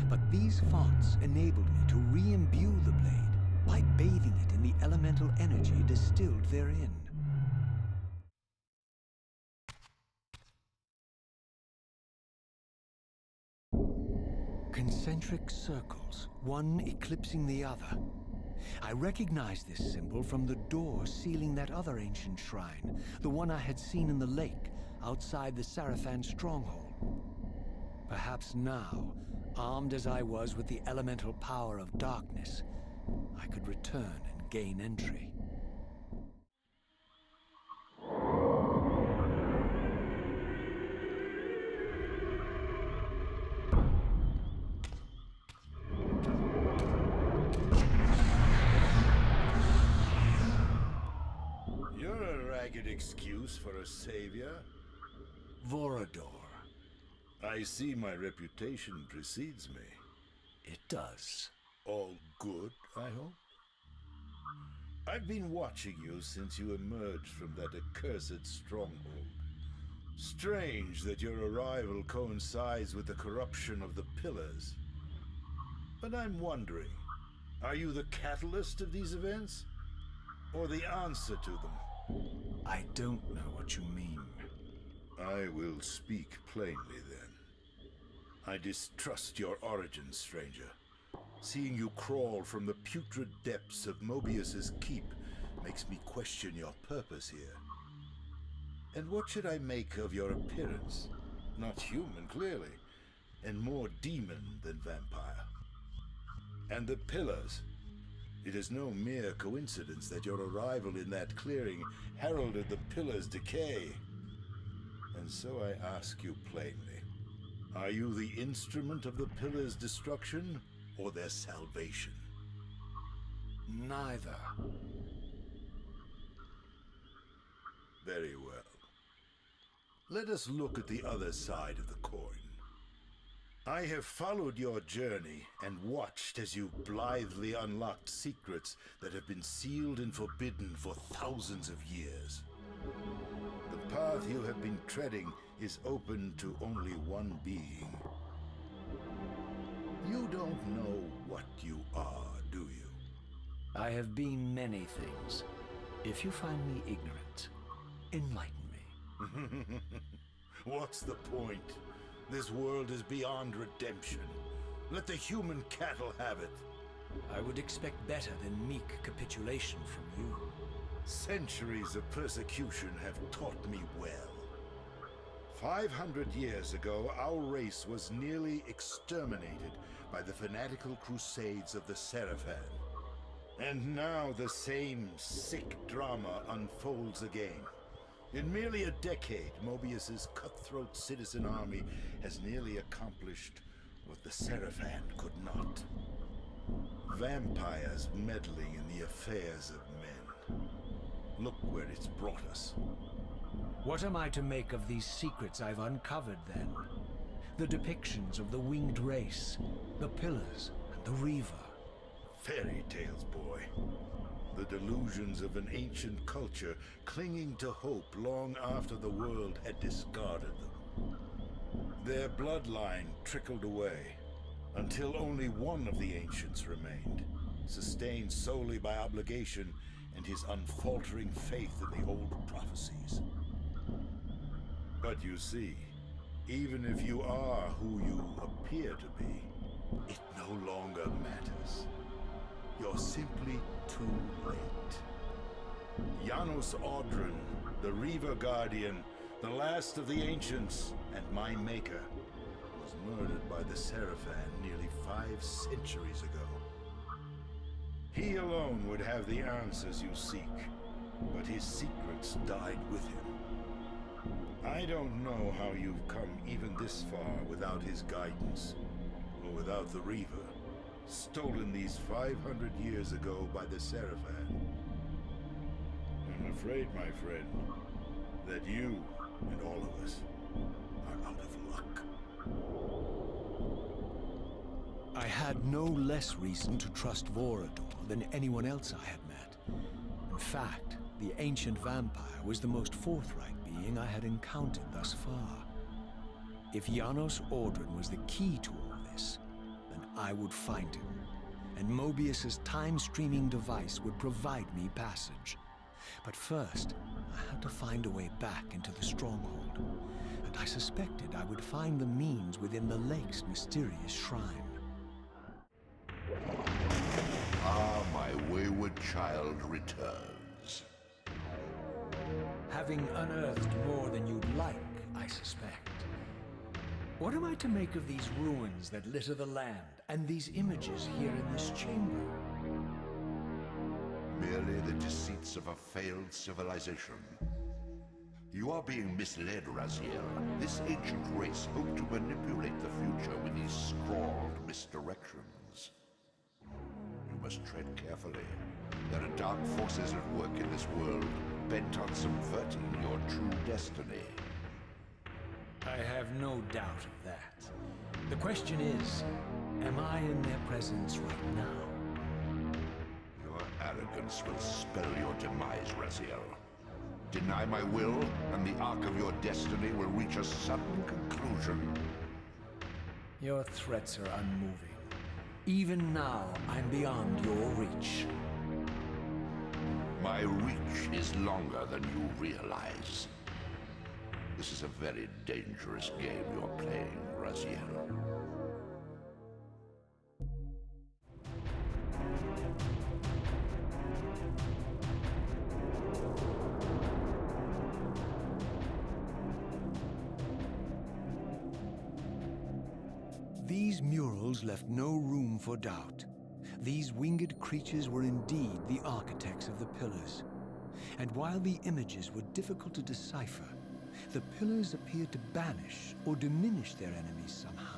but these fonts enabled me to re-imbue the blade by bathing it in the elemental energy distilled therein. Concentric circles, one eclipsing the other. I recognized this symbol from the door sealing that other ancient shrine, the one I had seen in the lake outside the Sarafan stronghold. Perhaps now, armed as I was with the elemental power of darkness, I could return and gain entry. Excuse for a savior? Vorador. I see my reputation precedes me. It does. All good, I hope? I've been watching you since you emerged from that accursed stronghold. Strange that your arrival coincides with the corruption of the Pillars. But I'm wondering, are you the catalyst of these events? Or the answer to them? I don't know what you mean. I will speak plainly then. I distrust your origin, stranger. Seeing you crawl from the putrid depths of Mobius's keep makes me question your purpose here. And what should I make of your appearance? Not human, clearly, and more demon than vampire. And the Pillars. It is no mere coincidence that your arrival in that clearing heralded the Pillars' decay. And so I ask you plainly, are you the instrument of the Pillars' destruction or their salvation? Neither. Very well. Let us look at the other side of the coin. I have followed your journey and watched as you blithely unlocked secrets that have been sealed and forbidden for thousands of years. The path you have been treading is open to only one being. You don't know what you are, do you? I have been many things. If you find me ignorant, enlighten me. What's the point? This world is beyond redemption. Let the human cattle have it. I would expect better than meek capitulation from you. Centuries of persecution have taught me well. 500 years ago, our race was nearly exterminated by the fanatical crusades of the Sarafan. And now the same sick drama unfolds again. In merely a decade, Mobius's cutthroat citizen army has nearly accomplished what the Sarafan could not. Vampires meddling in the affairs of men. Look where it's brought us. What am I to make of these secrets I've uncovered, then? The depictions of the winged race, the Pillars, and the Reaver. Fairy tales, boy. The delusions of an ancient culture clinging to hope long after the world had discarded them. Their bloodline trickled away, until only one of the ancients remained, sustained solely by obligation and his unfaltering faith in the old prophecies. But you see, even if you are who you appear to be, it no longer matters. You're simply too late. Janos Audron, the Reaver Guardian, the last of the Ancients, and my maker, was murdered by the Sarafan nearly 5 centuries ago. He alone would have the answers you seek, but his secrets died with him. I don't know how you've come even this far without his guidance, or without the Reaver, stolen these 500 years ago by the Sarafan. I'm afraid, my friend, that you and all of us are out of luck. I had no less reason to trust Vorador than anyone else I had met. In fact, the ancient vampire was the most forthright being I had encountered thus far. If Janos Audron was the key to all this, then I would find him, and Mobius's time-streaming device would provide me passage. But first, I had to find a way back into the stronghold, and I suspected I would find the means within the lake's mysterious shrine. Ah, my wayward child returns. Having unearthed more than you'd like, I suspect. What am I to make of these ruins that litter the land, and these images here in this chamber? Merely the deceits of a failed civilization. You are being misled, Raziel. This ancient race hoped to manipulate the future with these scrawled misdirections. You must tread carefully. There are dark forces at work in this world, bent on subverting your true destiny. I have no doubt of that. The question is, am I in their presence right now? Your arrogance will spell your demise, Raziel. Deny my will, and the arc of your destiny will reach a sudden conclusion. Your threats are unmoving. Even now, I'm beyond your reach. My reach is longer than you realize. This is a very dangerous game you're playing, Raziel. These murals left no room for doubt. These winged creatures were indeed the architects of the Pillars. And while the images were difficult to decipher, the Pillars appeared to banish or diminish their enemies somehow.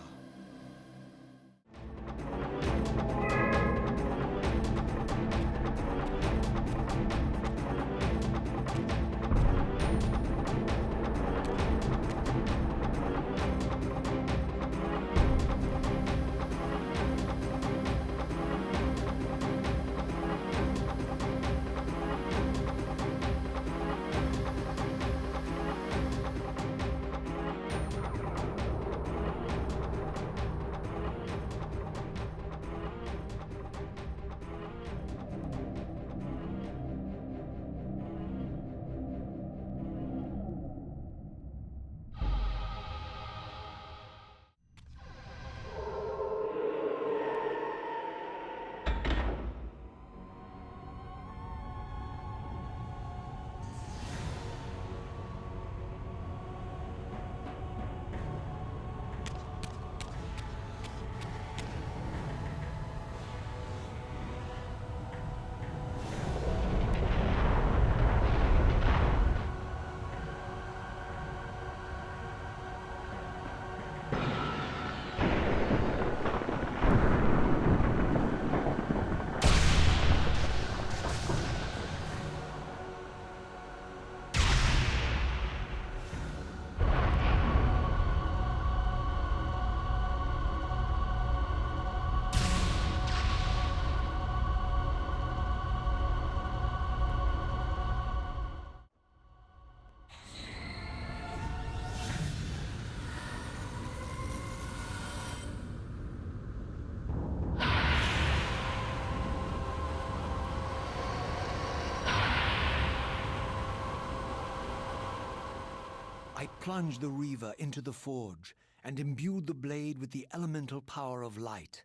I plunged the Reaver into the forge and imbued the blade with the elemental power of light.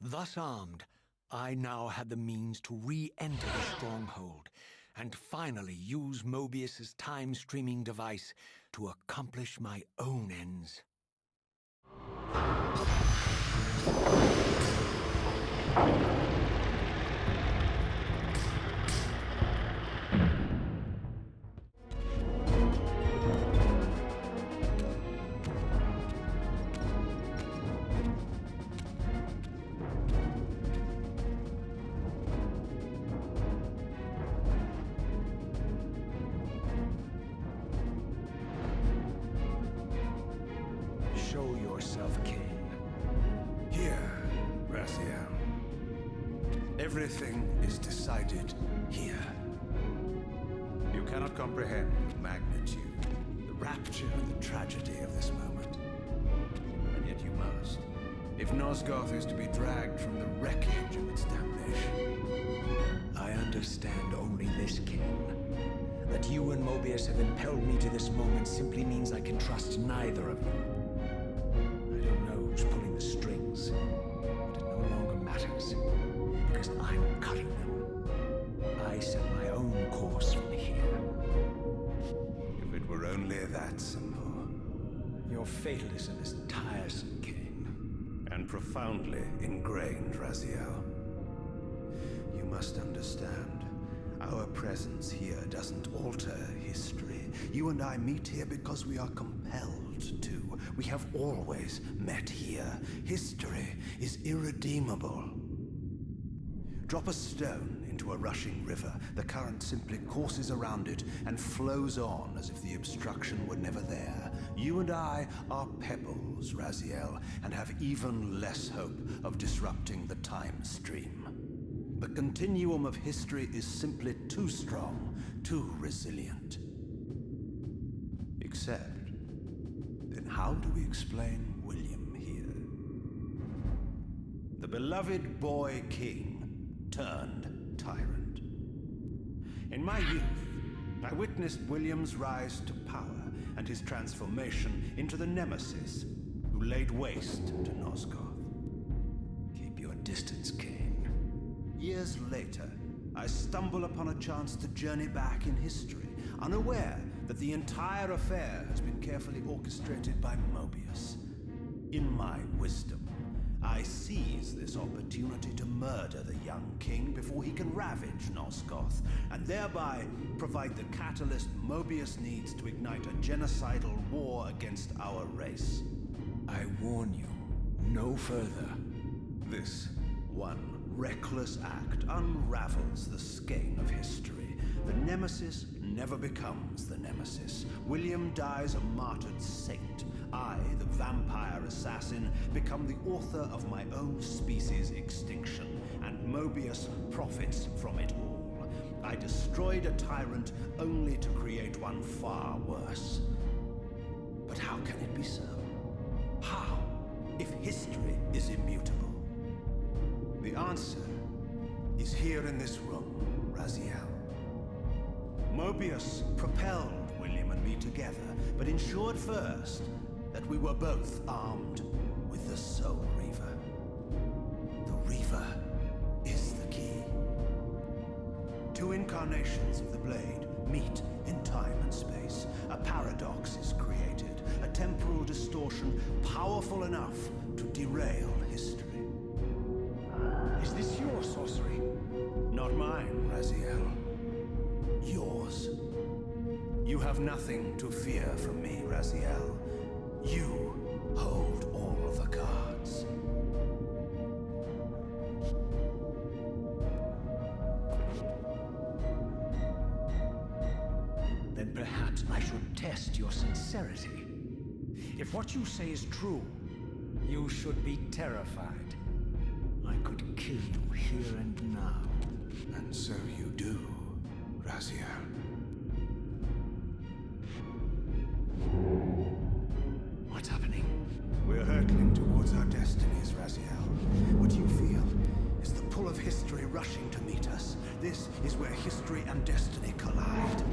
Thus armed, I now had the means to re-enter the stronghold and finally use Mobius's time-streaming device to accomplish my own ends. Show yourself, Kain. Here, Raziel. Everything is decided here. You cannot comprehend the magnitude, the rapture, and the tragedy of this moment. And yet you must. If Nosgoth is to be dragged from the wreckage of its damnation. I understand only this, Kain. That you and Mobius have impelled me to this moment simply means I can trust neither of you. I don't know who's pulling the strings, but it no longer matters, because I'm cutting them. I set my own course from here. If it were only that simple. Your fatalism is tiresome, Kain. And profoundly ingrained, Raziel. You must understand, our presence here doesn't alter history. You and I meet here because we are compelled to. We have always met here. History is irredeemable. Drop a stone into a rushing river. The current simply courses around it and flows on as if the obstruction were never there. You and I are pebbles, Raziel, and have even less hope of disrupting the time stream. The continuum of history is simply too strong, too resilient. Except, then how do we explain William here? The beloved boy king turned tyrant. In my youth, I witnessed William's rise to power and his transformation into the nemesis who laid waste to Nosgoth. Keep your distance, Kain. Years later, I stumble upon a chance to journey back in history, unaware that the entire affair has been carefully orchestrated by Mobius. In my wisdom, I seize this opportunity to murder the young king before he can ravage Nosgoth, and thereby provide the catalyst Mobius needs to ignite a genocidal war against our race. I warn you, no further. This one reckless act unravels the skein of history. The nemesis never becomes the nemesis. William dies a martyred saint. I, the vampire assassin, become the author of my own species' extinction, and Mobius profits from it all. I destroyed a tyrant only to create one far worse. But how can it be so? How, if history is immutable? The answer is here in this room, Raziel. Mobius propelled William and me together, but ensured first that we were both armed with the Soul Reaver. The Reaver is the key. Two incarnations of the blade meet in time and space. A paradox is created, a temporal distortion powerful enough to derail history. Is this your sorcery? Not mine, Raziel. Yours. You have nothing to fear from me, Raziel. You hold all of the cards. Then perhaps I should test your sincerity. If what you say is true, you should be terrified. I could kill you here and now. And so you do, Raziel. What's happening? We're hurtling towards our destinies, Raziel. What you feel is the pull of history rushing to meet us. This is where history and destiny collide.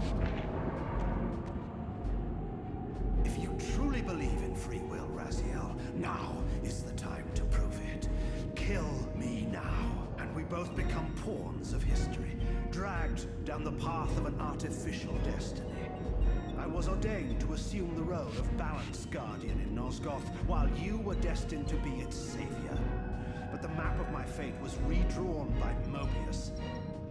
Raziel. Now is the time to prove it. Kill me now, and we both become pawns of history, dragged down the path of an artificial destiny. I was ordained to assume the role of Balance Guardian in Nosgoth, while you were destined to be its savior. But the map of my fate was redrawn by Mobius,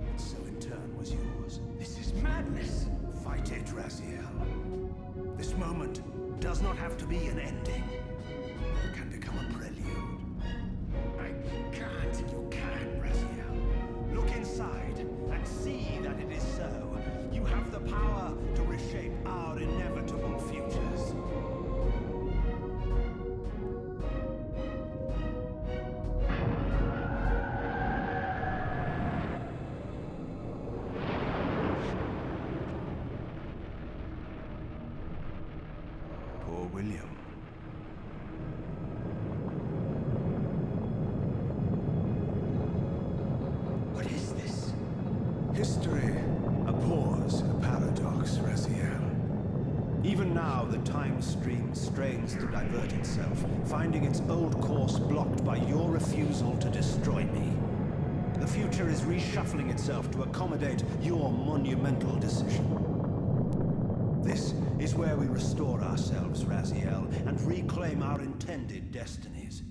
and so in turn was yours. This is madness! Fight it, Raziel. This moment does not have to be an ending. It can become a prelude. I can't. You can, Raziel. Look inside and see that it is so. You have the power to reshape our inevitable futures. Poor William. What is this? History, a pause, a paradox, Raziel. Even now, the time stream strains to divert itself, finding its old course blocked by your refusal to destroy me. The future is reshuffling itself to accommodate your monumental decision. This is where we restore ourselves, Raziel, and reclaim our intended destinies.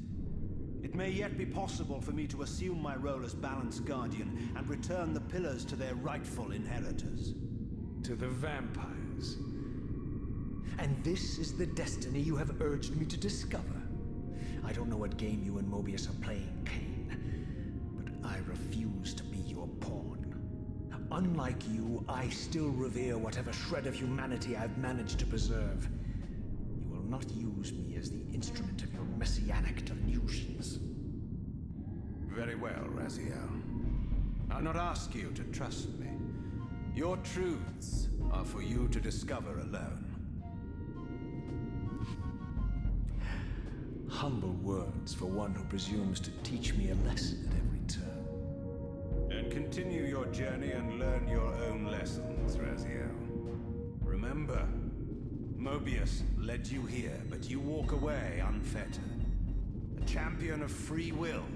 It may yet be possible for me to assume my role as Balance Guardian and return the Pillars to their rightful inheritors. To the vampires. And this is the destiny you have urged me to discover. I don't know what game you and Mobius are playing, Kain, but I refuse to be your pawn. Unlike you, I still revere whatever shred of humanity I've managed to preserve. You will not use me as the instrument of your messianic delusions. Very well, Raziel. I'll not ask you to trust me. Your truths are for you to discover alone. Humble words for one who presumes to teach me a lesson at every turn. And continue your journey and learn your own lessons, Raziel. Remember, Mobius led you here, but you walk away unfettered. A champion of free will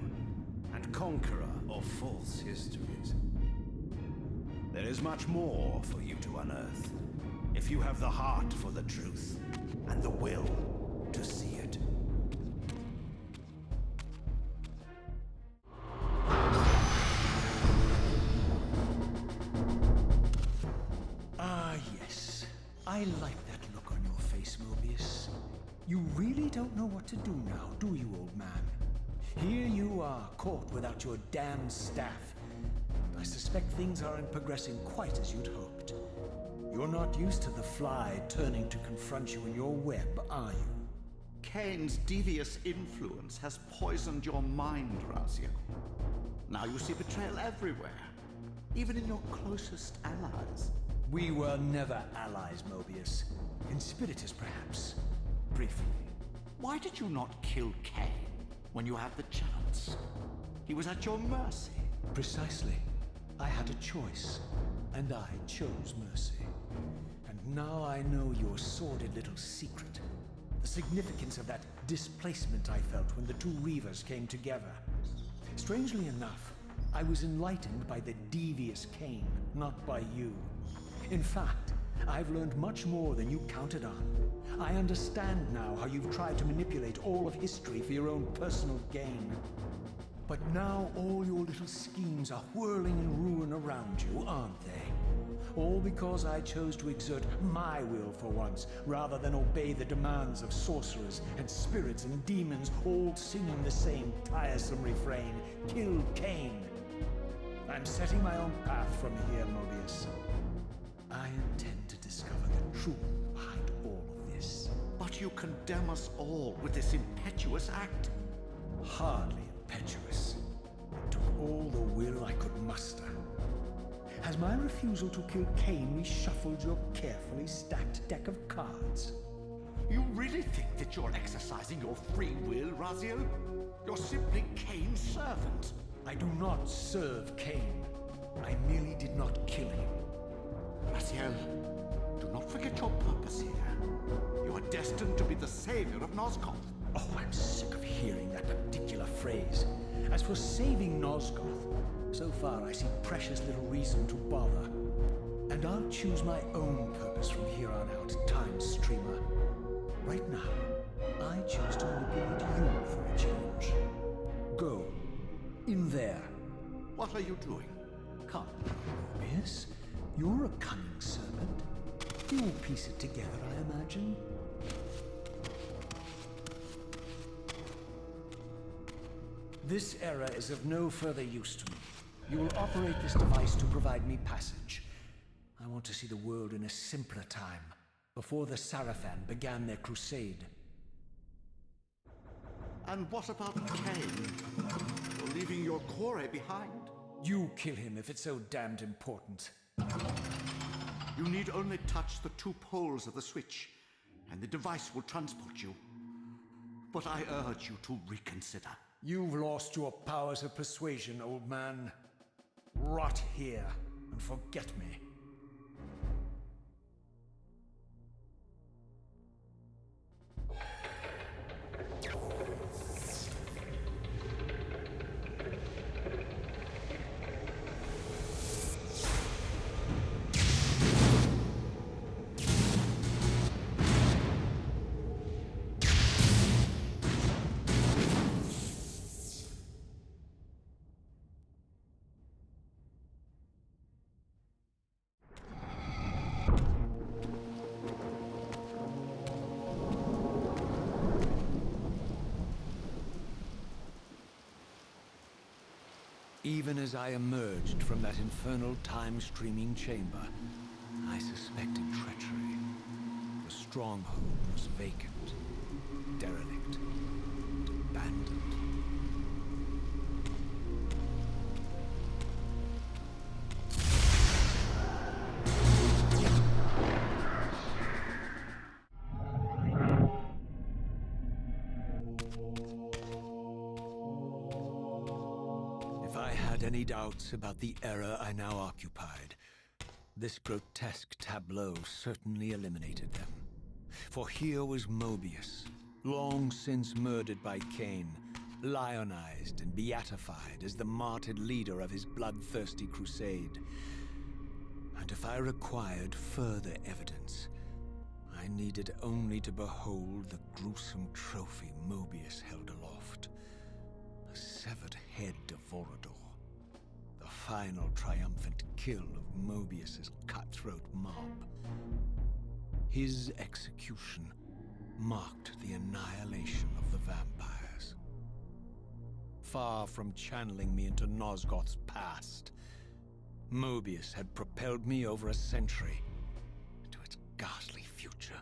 and conqueror of false histories. There is much more for you to unearth, if you have the heart for the truth and the will to see it. I like that look on your face, Mobius. You really don't know what to do now, do you, old man? Here you are, caught without your damned staff. And I suspect things aren't progressing quite as you'd hoped. You're not used to the fly turning to confront you in your web, are you? Kain's devious influence has poisoned your mind, Raziel. Now you see betrayal everywhere, even in your closest allies. We were never allies, Mobius. Conspirators, perhaps. Briefly. Why did you not kill Kain when you had the chance? He was at your mercy. Precisely. I had a choice, and I chose mercy. And now I know your sordid little secret. The significance of that displacement I felt when the two Reavers came together. Strangely enough, I was enlightened by the devious Kain, not by you. In fact, I've learned much more than you counted on. I understand now how you've tried to manipulate all of history for your own personal gain. But now all your little schemes are whirling in ruin around you, aren't they? All because I chose to exert my will for once, rather than obey the demands of sorcerers and spirits and demons, all singing the same tiresome refrain, "Kill Kain." I'm setting my own path from here, Mobius. I intend to discover the truth behind all of this. But you condemn us all with this impetuous act. Hardly impetuous. It took all the will I could muster. Has my refusal to kill Kain reshuffled your carefully stacked deck of cards? You really think that you're exercising your free will, Raziel? You're simply Kain's servant. I do not serve Kain. I merely did not kill him. Raziel, Do not forget your purpose here. You are destined to be the savior of Nosgoth. Oh, I'm sick of hearing that particular phrase. As for saving Nosgoth, so far I see precious little reason to bother. And I'll choose my own purpose from here on out, Time Streamer. Right now, I choose to manipulate you for a change. Go. In there. What are you doing? Come, Mobius. You're a cunning serpent. You'll piece it together, I imagine. This error is of no further use to me. You will operate this device to provide me passage. I want to see the world in a simpler time, before the Sarafan began their crusade. And what about Kain? You're leaving your core behind. You kill him if it's so damned important. You need only touch the 2 poles of the switch, and the device will transport you. But I urge you to reconsider. You've lost your powers of persuasion, old man. Rot here and forget me. Even as I emerged from that infernal time-streaming chamber, I suspected treachery. The stronghold was vacant, derelict, and abandoned. Any doubts about the era I now occupied, this grotesque tableau certainly eliminated them. For here was Mobius, long since murdered by Kain, lionized and beatified as the martyred leader of his bloodthirsty crusade. And if I required further evidence, I needed only to behold the gruesome trophy Mobius held aloft. A severed head of Vorador. The final triumphant kill of Mobius's cutthroat mob. His execution marked the annihilation of the vampires. Far from channeling me into Nosgoth's past, Mobius had propelled me over a century to its ghastly future.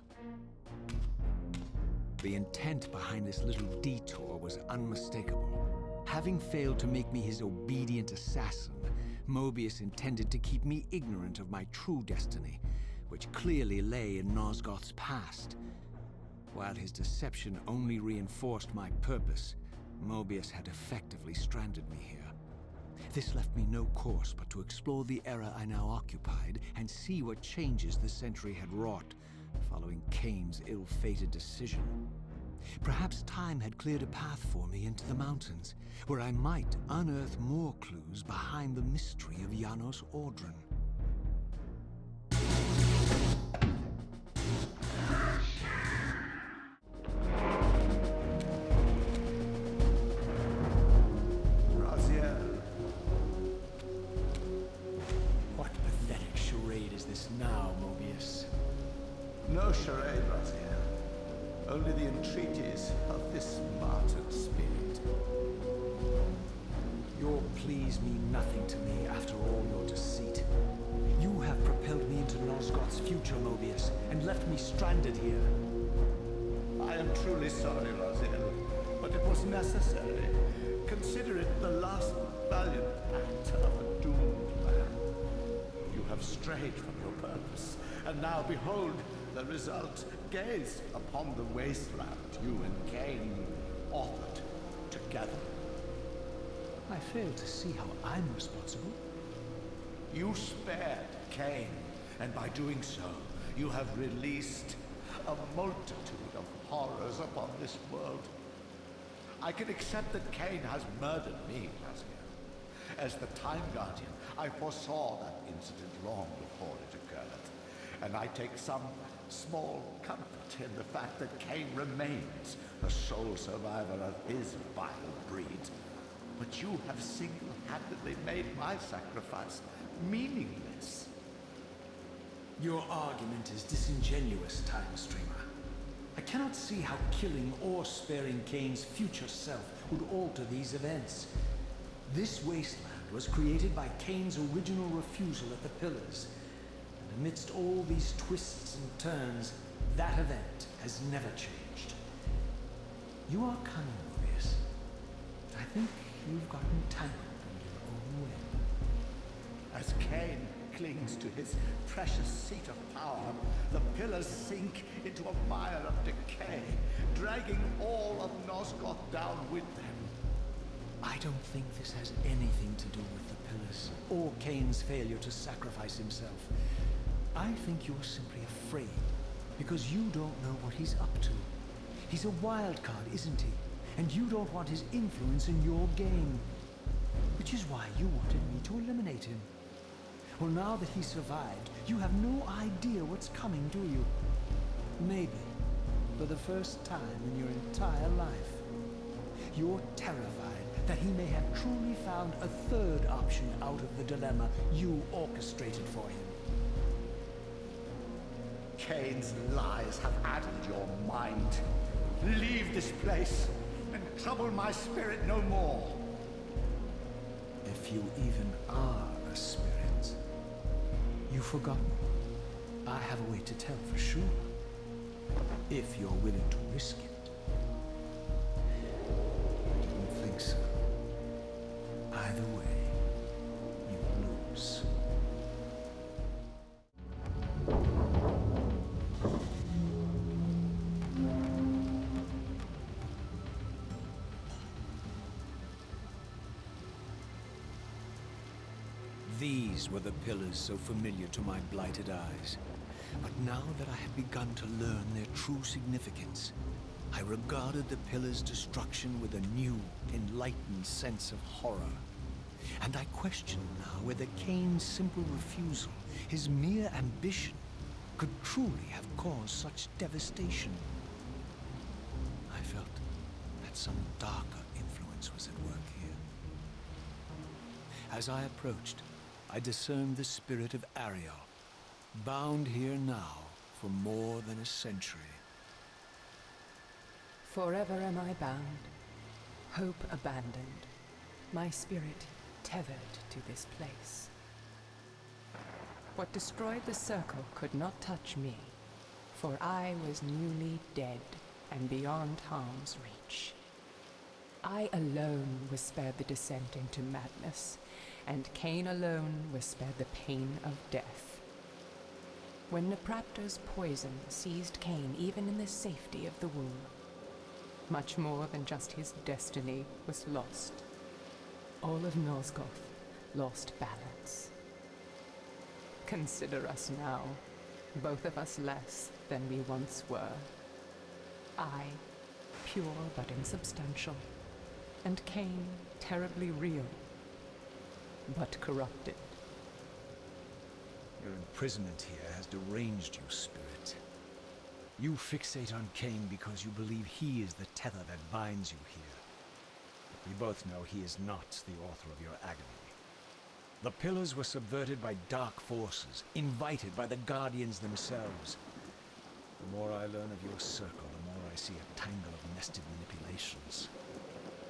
The intent behind this little detour was unmistakable. Having failed to make me his obedient assassin, Mobius intended to keep me ignorant of my true destiny, which clearly lay in Nosgoth's past. While his deception only reinforced my purpose, Mobius had effectively stranded me here. This left me no course but to explore the era I now occupied and see what changes the century had wrought, following Kain's ill-fated decision. Perhaps time had cleared a path for me into the mountains, where I might unearth more clues behind the mystery of Janos Audron. Raziel. What pathetic charade is this now, Mobius? No charade, Raziel. Only the entreaties of this martyred spirit. Your pleas mean nothing to me after all your deceit. You have propelled me into Nosgoth's future, Mobius, and left me stranded here. I am truly sorry, Raziel, but it was necessary. Consider it the last valiant act of a doomed man. You have strayed from your purpose, and now behold the result. Gaze upon the wasteland you and Kain authored together. I fail to see how I'm responsible. You spared Kain, and by doing so, You have released a multitude of horrors upon this world. I can accept that Kain has murdered me, Raziel. As the Time Guardian, I foresaw that incident long before it occurred, and I take some small comfort in the fact that Kain remains the sole survivor of his vile breed. But you have single-handedly made my sacrifice meaningless. Your argument is disingenuous, Time Streamer. I cannot see how killing or sparing Kain's future self would alter these events. This wasteland was created by Kain's original refusal at the Pillars. And amidst all these twists and turns, that event has never changed. You are cunning, Mobius. I think you've gotten tangled in your own web. As Kain clings to his precious seat of power, the Pillars sink into a mire of decay, dragging all of Nosgoth down with them. I don't think this has anything to do with the Pillars, or Kain's failure to sacrifice himself. I think you're simply afraid, because you don't know what he's up to. He's a wild card, isn't he? And you don't want his influence in your game. Which is why you wanted me to eliminate him. Well, now that he survived, you have no idea what's coming, do you? Maybe, for the first time in your entire life, you're terrified that he may have truly found a third option out of the dilemma you orchestrated for him. Kain's lies have addled your mind. Leave this place and trouble my spirit no more. If you even are a spirit. You've forgotten. I have a way to tell for sure. If you're willing to risk it. I didn't think so. Either way, you lose. These were the pillars so familiar to my blighted eyes. But now that I had begun to learn their true significance, I regarded the pillars' destruction with a new, enlightened sense of horror. And I questioned now whether Kain's simple refusal, his mere ambition, could truly have caused such devastation. I felt that some darker influence was at work here. As I approached, I discerned the spirit of Aerial, bound here now for more than a century. Forever am I bound, hope abandoned, my spirit tethered to this place. What destroyed the circle could not touch me, for I was newly dead and beyond harm's reach. I alone was spared the descent into madness, and Kain alone was spared the pain of death. When Napraptor's poison seized Kain even in the safety of the womb, much more than just his destiny was lost. All of Nosgoth lost balance. Consider us now, both of us less than we once were. I, pure but insubstantial, and Kain, terribly real, but corrupted. Your imprisonment here has deranged you, Spirit. You fixate on Kain because you believe he is the tether that binds you here. But we both know he is not the author of your agony. The Pillars were subverted by dark forces, invited by the Guardians themselves. The more I learn of your circle, the more I see a tangle of nested manipulations.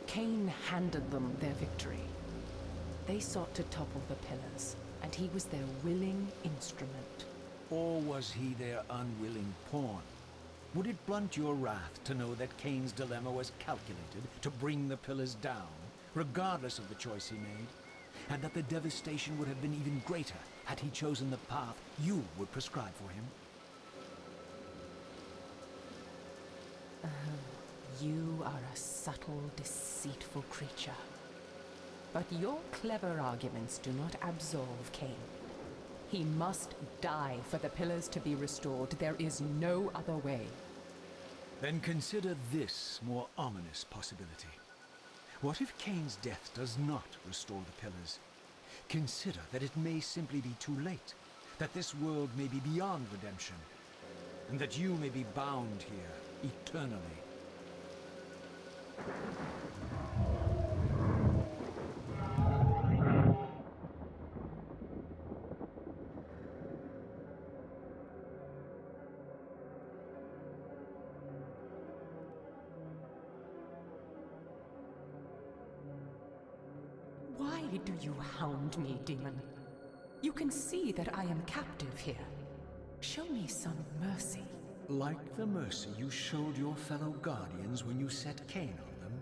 Kain handed them their victory. They sought to topple the Pillars, and he was their willing instrument. Or was he their unwilling pawn? Would it blunt your wrath to know that Kain's dilemma was calculated to bring the Pillars down, regardless of the choice he made? And that the devastation would have been even greater had he chosen the path you would prescribe for him? You are a subtle, deceitful creature. But your clever arguments do not absolve Kain. He must die for the pillars to be restored. There is no other way. Then consider this more ominous possibility. What if Kain's death does not restore the pillars? Consider that it may simply be too late, that this world may be beyond redemption, and that you may be bound here eternally. Why do you hound me, demon? You can see that I am captive here. Show me some mercy. Like the mercy you showed your fellow Guardians when you set Kain on them,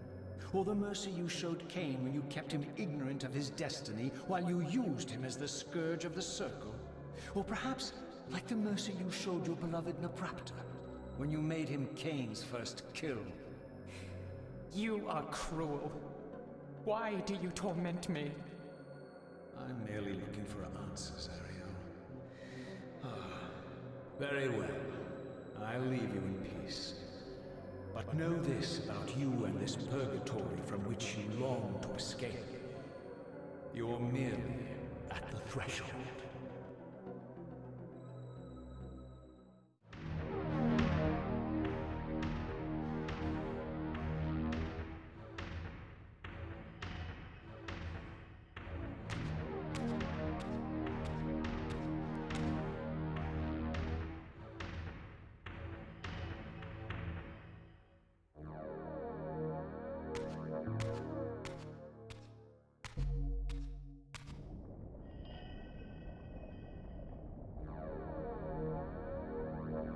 or the mercy you showed Kain when you kept him ignorant of his destiny while you used him as the scourge of the Circle, or perhaps like the mercy you showed your beloved Naprapta when you made him Kain's first kill. You are cruel. Why do you torment me? I'm merely looking for answers, Ariel. Very well. I'll leave you in peace. But know this about you and this purgatory from which you long to escape. You're merely at the threshold.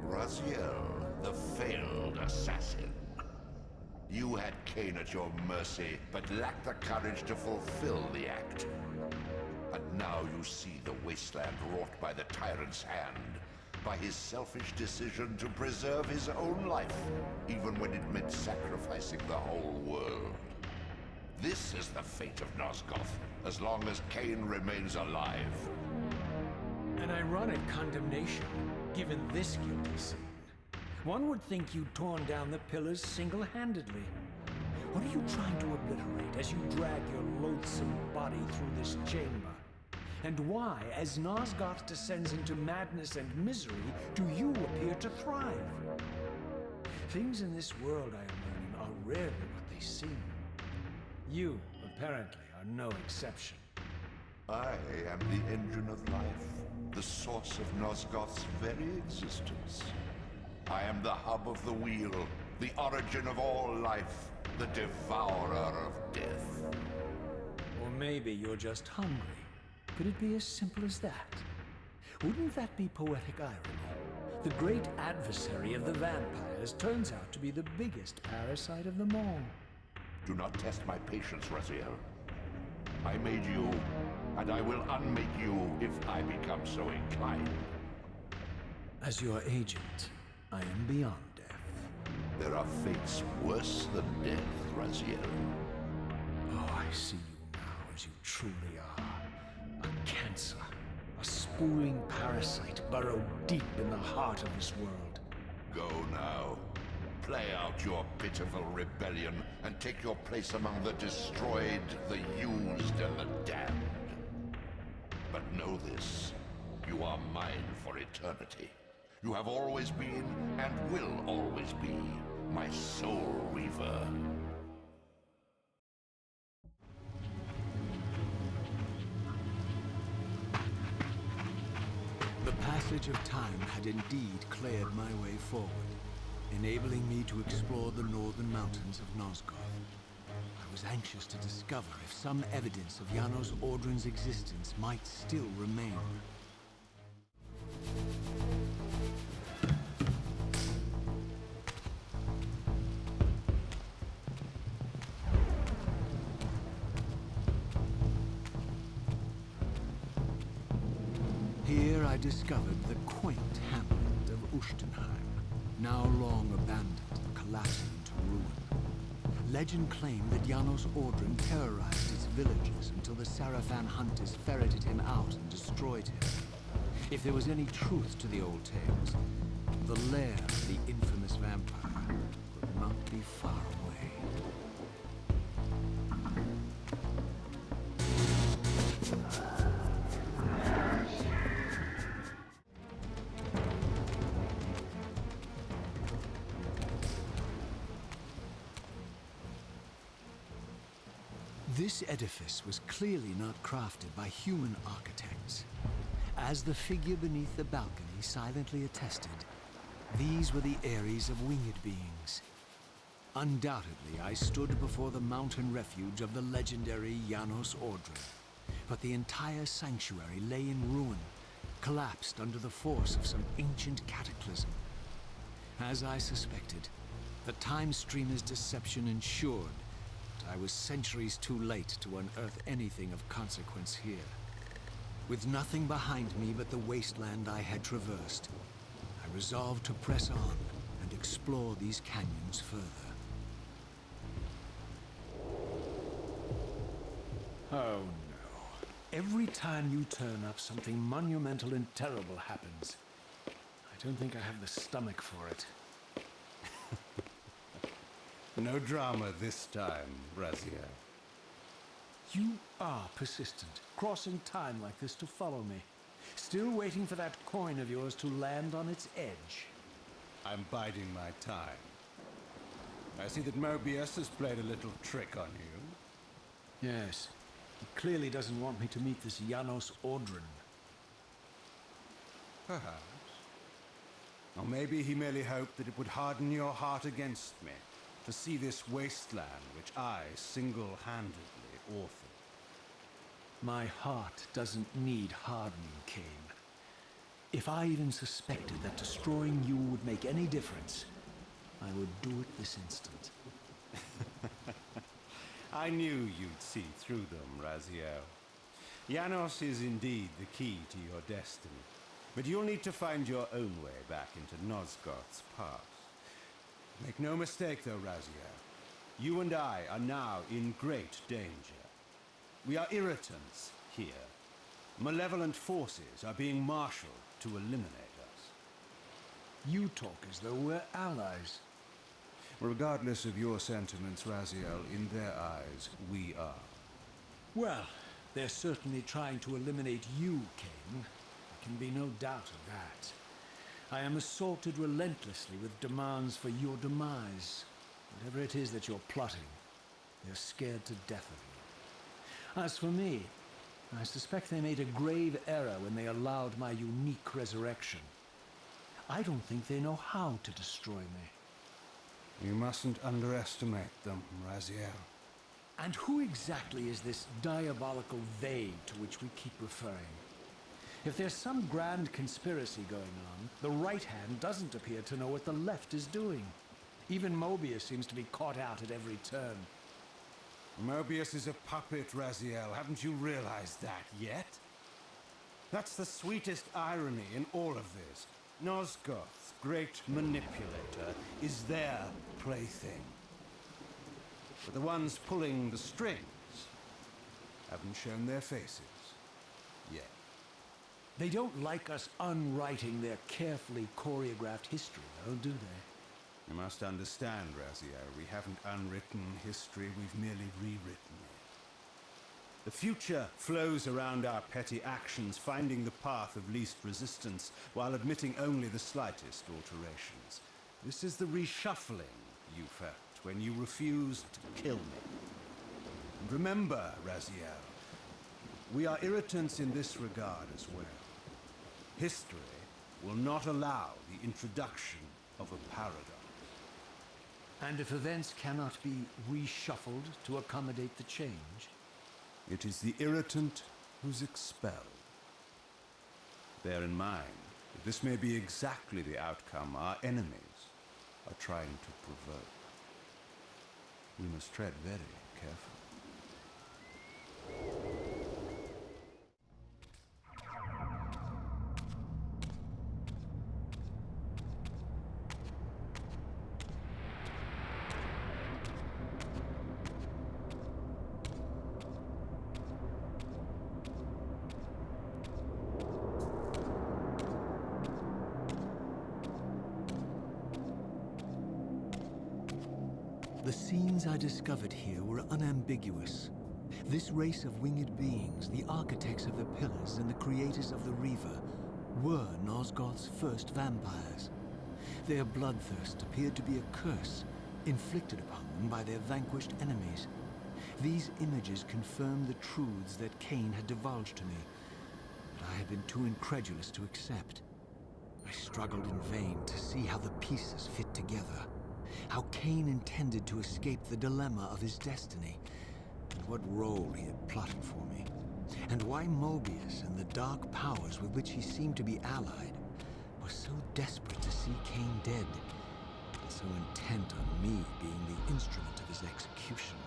Raziel, the failed assassin. You had Kain at your mercy, but lacked the courage to fulfill the act. And now you see the wasteland wrought by the tyrant's hand, by his selfish decision to preserve his own life, even when it meant sacrificing the whole world. This is the fate of Nosgoth, as long as Kain remains alive. An ironic condemnation, given this guilty scene. One would think you'd torn down the pillars single-handedly. What are you trying to obliterate as you drag your loathsome body through this chamber? And why, as Nosgoth descends into madness and misery, do you appear to thrive? Things in this world, I am learning, are rarely what they seem. You, apparently, are no exception. I am the engine of life, the source of Nosgoth's very existence. I am the hub of the wheel, the origin of all life, the devourer of death. Or maybe you're just hungry. Could it be as simple as that? Wouldn't that be poetic irony? The great adversary of the vampires turns out to be the biggest parasite of them all. Do not test my patience, Raziel. I made you, and I will unmake you if I become so inclined. As your agent, I am beyond death. There are fates worse than death, Raziel. Oh, I see you now as you truly are. A cancer, a spooling parasite burrowed deep in the heart of this world. Go now. Play out your pitiful rebellion and take your place among the destroyed, the used, and the damned. But know this, you are mine for eternity. You have always been, and will always be, my soul reaver. The passage of time had indeed cleared my way forward, enabling me to explore the northern mountains of Nosgoth. I was anxious to discover if some evidence of Janos Audron's existence might still remain. Here I discovered the quaint hamlet of Uschtenheim, now long abandoned and collapsing into ruin. Legend claimed that Janos Audron terrorized its villagers until the Sarafan hunters ferreted him out and destroyed him. If there was any truth to the old tales, the lair of the infamous vampire could not be far away. This edifice was clearly not crafted by human architects. As the figure beneath the balcony silently attested, these were the Ares of winged beings. Undoubtedly, I stood before the mountain refuge of the legendary Janos Audron, but the entire sanctuary lay in ruin, collapsed under the force of some ancient cataclysm. As I suspected, the time streamer's deception ensured that I was centuries too late to unearth anything of consequence here. With nothing behind me but the wasteland I had traversed, I resolved to press on and explore these canyons further. Oh no. Every time you turn up, something monumental and terrible happens. I don't think I have the stomach for it. No drama this time, Raziel. You are persistent, crossing time like this to follow me. Still waiting for that coin of yours to land on its edge. I'm biding my time. I see that Mobius has played a little trick on you. Yes. He clearly doesn't want me to meet this Janos Audron. Perhaps. Or maybe he merely hoped that it would harden your heart against me, to see this wasteland which I single-handedly authored. My heart doesn't need hardening, Kain. If I even suspected that destroying you would make any difference, I would do it this instant. I knew you'd see through them, Raziel. Janos is indeed the key to your destiny, but you'll need to find your own way back into Nosgoth's past. Make no mistake, though, Raziel. You and I are now in great danger. We are irritants here. Malevolent forces are being marshaled to eliminate us. You talk as though we're allies. Regardless of your sentiments, Raziel, in their eyes, we are. Well, they're certainly trying to eliminate you, Kain. There can be no doubt of that. I am assaulted relentlessly with demands for your demise. Whatever it is that you're plotting, they're scared to death of you. As for me, I suspect they made a grave error when they allowed my unique resurrection. I don't think they know how to destroy me. You mustn't underestimate them, Raziel. And who exactly is this diabolical they to which we keep referring? If there's some grand conspiracy going on, the right hand doesn't appear to know what the left is doing. Even Mobius seems to be caught out at every turn. Mobius is a puppet, Raziel. Haven't you realized that yet? That's the sweetest irony in all of this. Nosgoth's great manipulator is their plaything. But the ones pulling the strings haven't shown their faces yet. They don't like us unwriting their carefully choreographed history, though, do they? You must understand, Raziel, we haven't unwritten history, we've merely rewritten it. The future flows around our petty actions, finding the path of least resistance, while admitting only the slightest alterations. This is the reshuffling you felt when you refused to kill me. And remember, Raziel, we are irritants in this regard as well. History will not allow the introduction of a paradox. And if events cannot be reshuffled to accommodate the change? It is the irritant who's expelled. Bear in mind that this may be exactly the outcome our enemies are trying to provoke. We must tread very carefully. The scenes I discovered here were unambiguous. This race of winged beings, the architects of the Pillars and the creators of the Reaver, were Nosgoth's first vampires. Their bloodthirst appeared to be a curse, inflicted upon them by their vanquished enemies. These images confirmed the truths that Kain had divulged to me, but I had been too incredulous to accept. I struggled in vain to see how the pieces fit together, how Kain intended to escape the dilemma of his destiny, and what role he had plotted for me, and why Mobius and the dark powers with which he seemed to be allied were so desperate to see Kain dead, and so intent on me being the instrument of his execution.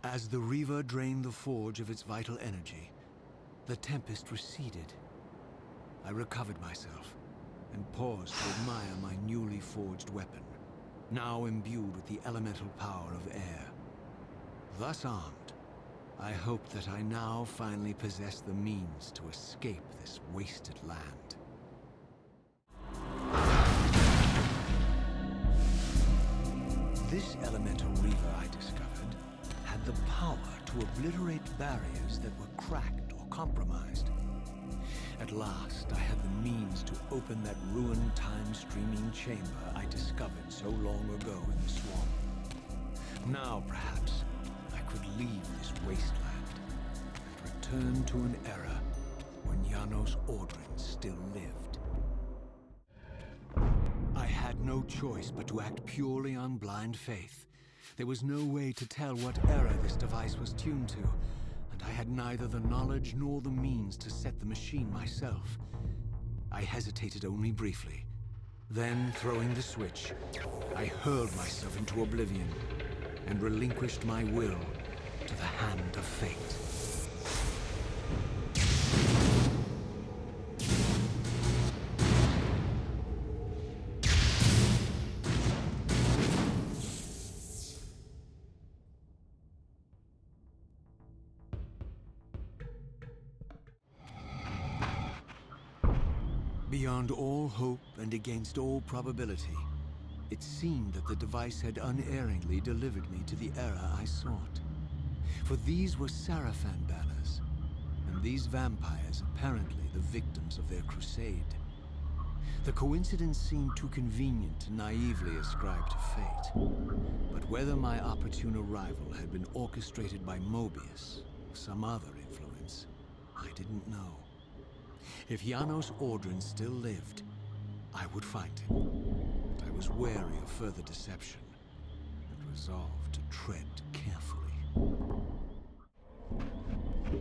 As the Reaver drained the forge of its vital energy, the tempest receded. I recovered myself and paused to admire my newly forged weapon, now imbued with the elemental power of air. Thus armed, I hoped that I now finally possessed the means to escape this wasted land. This elemental Reaver, I discovered, had the power to obliterate barriers that were cracked or compromised. At last, I had the means to open that ruined time-streaming chamber I discovered so long ago in the swamp. Now, perhaps, I could leave this wasteland and return to an era when Janos Audron still lived. I had no choice but to act purely on blind faith. There was no way to tell what era this device was tuned to, and I had neither the knowledge nor the means to set the machine myself. I hesitated only briefly. Then, throwing the switch, I hurled myself into oblivion and relinquished my will to the hand of fate. Beyond all hope and against all probability, it seemed that the device had unerringly delivered me to the era I sought. For these were Sarafan banners, and These vampires apparently the victims of their crusade. The coincidence seemed too convenient to naively ascribe to fate. But whether my opportune arrival had been orchestrated by Mobius or some other influence, I didn't know. If Janos Audron still lived, I would find him. But I was wary of further deception and resolved to tread carefully.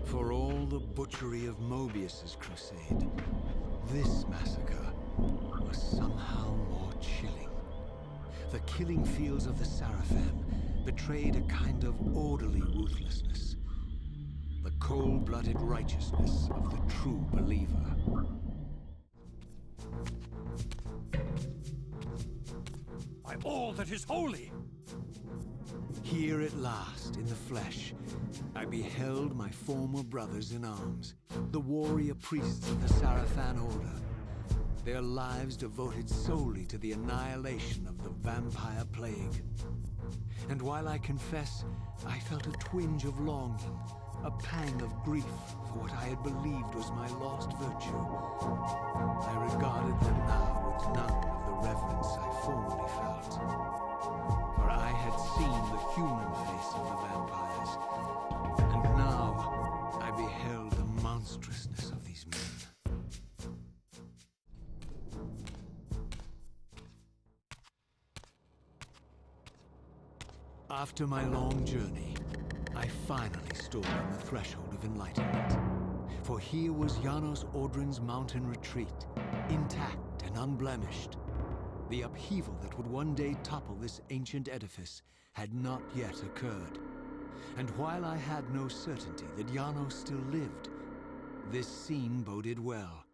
For all the butchery of Mobius's crusade, this massacre was somehow more chilling. The killing fields of the Sarafan betrayed a kind of orderly ruthlessness, the cold-blooded righteousness of the true believer. By all that is holy! Here at last, in the flesh, I beheld my former brothers in arms, the warrior priests of the Sarafan Order, their lives devoted solely to the annihilation of the vampire plague. And while I confess I felt a twinge of longing, a pang of grief for what I had believed was my lost virtue, I regarded them now with none of the reverence I formerly felt. For I had seen the human face of the vampires, and now I beheld the monstrousness of these men. After my long journey, I finally stood on the threshold of enlightenment. For here was Janos Audron's mountain retreat, intact and unblemished. The upheaval that would one day topple this ancient edifice had not yet occurred. And while I had no certainty that Janos still lived, this scene boded well,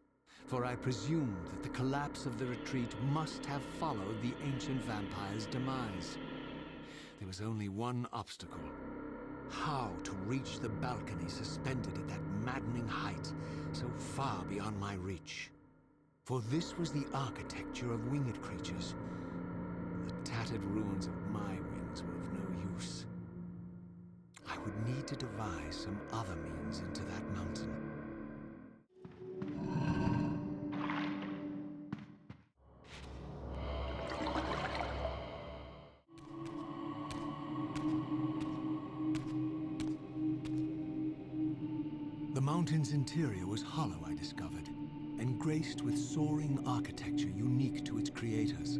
for I presumed that the collapse of the retreat must have followed the ancient vampire's demise. There was only one obstacle: how to reach the balcony suspended at that maddening height, so far beyond my reach. For this was the architecture of winged creatures. The tattered ruins of my wings were of no use. I would need to devise some other means into that mountain. The mountain's interior was hollow, I discovered, and graced with soaring architecture unique to its creators.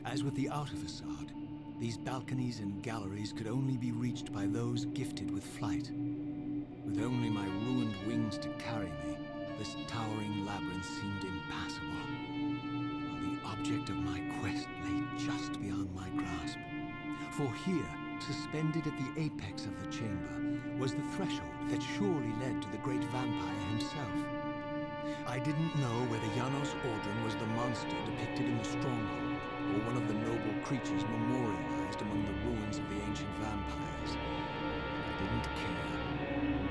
As with the outer facade, these balconies and galleries could only be reached by those gifted with flight. With only my ruined wings to carry me, this towering labyrinth seemed impassable, while the object of my quest lay just beyond my grasp. For here, suspended at the apex of the chamber, was the threshold that surely led to the great vampire himself. I didn't know whether Janos Audron was the monster depicted in the stronghold, or one of the noble creatures memorialized among the ruins of the ancient vampires. I didn't care.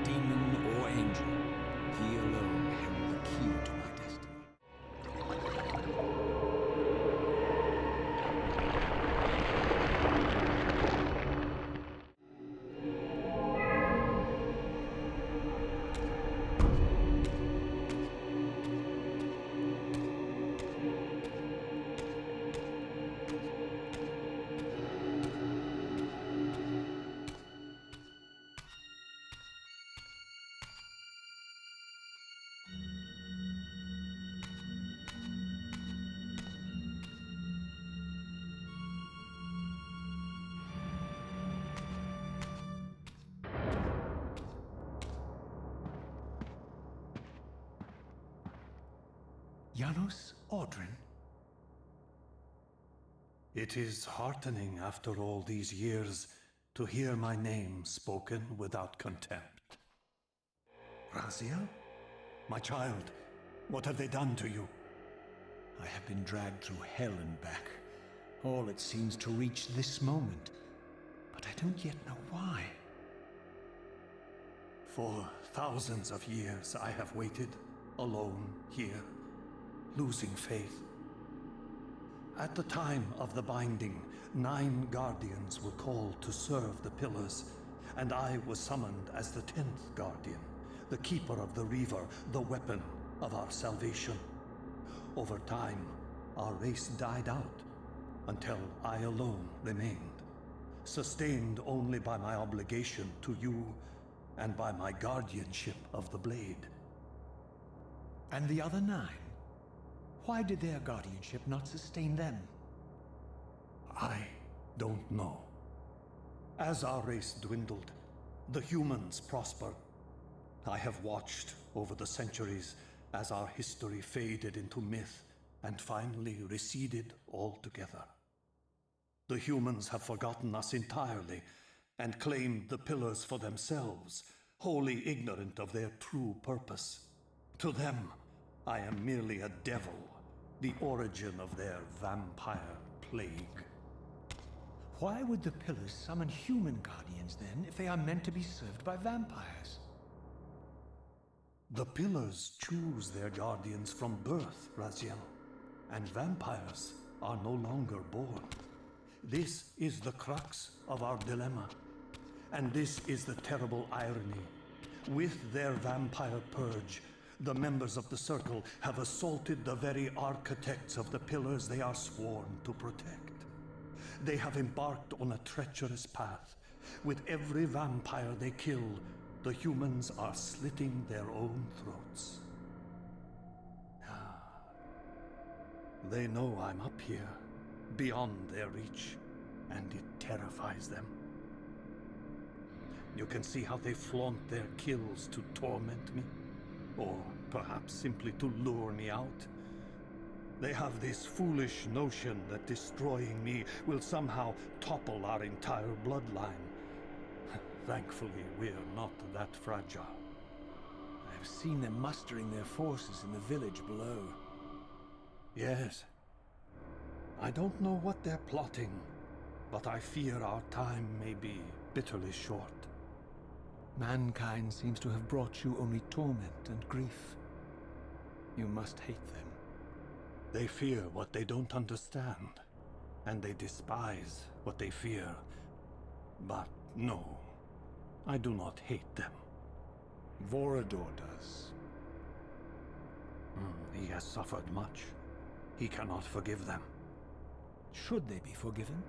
Demon or angel, he alone held the key to my destiny. Janos Audron? It is heartening after all these years to hear my name spoken without contempt. Raziel? My child, what have they done to you? I have been dragged through hell and back. All it seems to reach this moment. But I don't yet know why. For thousands of years I have waited, alone here, losing faith. At the time of the binding, 9 guardians were called to serve the Pillars, and I was summoned as the 10th guardian, the keeper of the Reaver, the weapon of our salvation. Over time, our race died out, until I alone remained, sustained only by my obligation to you and by my guardianship of the blade. And the other 9? Why did their guardianship not sustain them? I don't know. As our race dwindled, the humans prospered. I have watched over the centuries as our history faded into myth and finally receded altogether. The humans have forgotten us entirely and claimed the pillars for themselves, wholly ignorant of their true purpose. To them, I am merely a devil, the origin of their vampire plague. Why would the Pillars summon human guardians then, if they are meant to be served by vampires? The Pillars choose their guardians from birth, Raziel, and vampires are no longer born. This is the crux of our dilemma, and this is the terrible irony. With their vampire purge, the members of the Circle have assaulted the very architects of the Pillars they are sworn to protect. They have embarked on a treacherous path. With every vampire they kill, the humans are slitting their own throats. They know I'm up here, beyond their reach, and it terrifies them. You can see how they flaunt their kills to torment me, or perhaps simply to lure me out. They have this foolish notion that destroying me will somehow topple our entire bloodline. Thankfully, we're not that fragile. I've seen them mustering their forces in the village below. Yes. I don't know what they're plotting, but I fear our time may be bitterly short. Mankind seems to have brought you only torment and grief. You must hate them. They fear what they don't understand, and they despise what they fear. But no, I do not hate them. Vorador does. He has suffered much. He cannot forgive them. Should they be forgiven?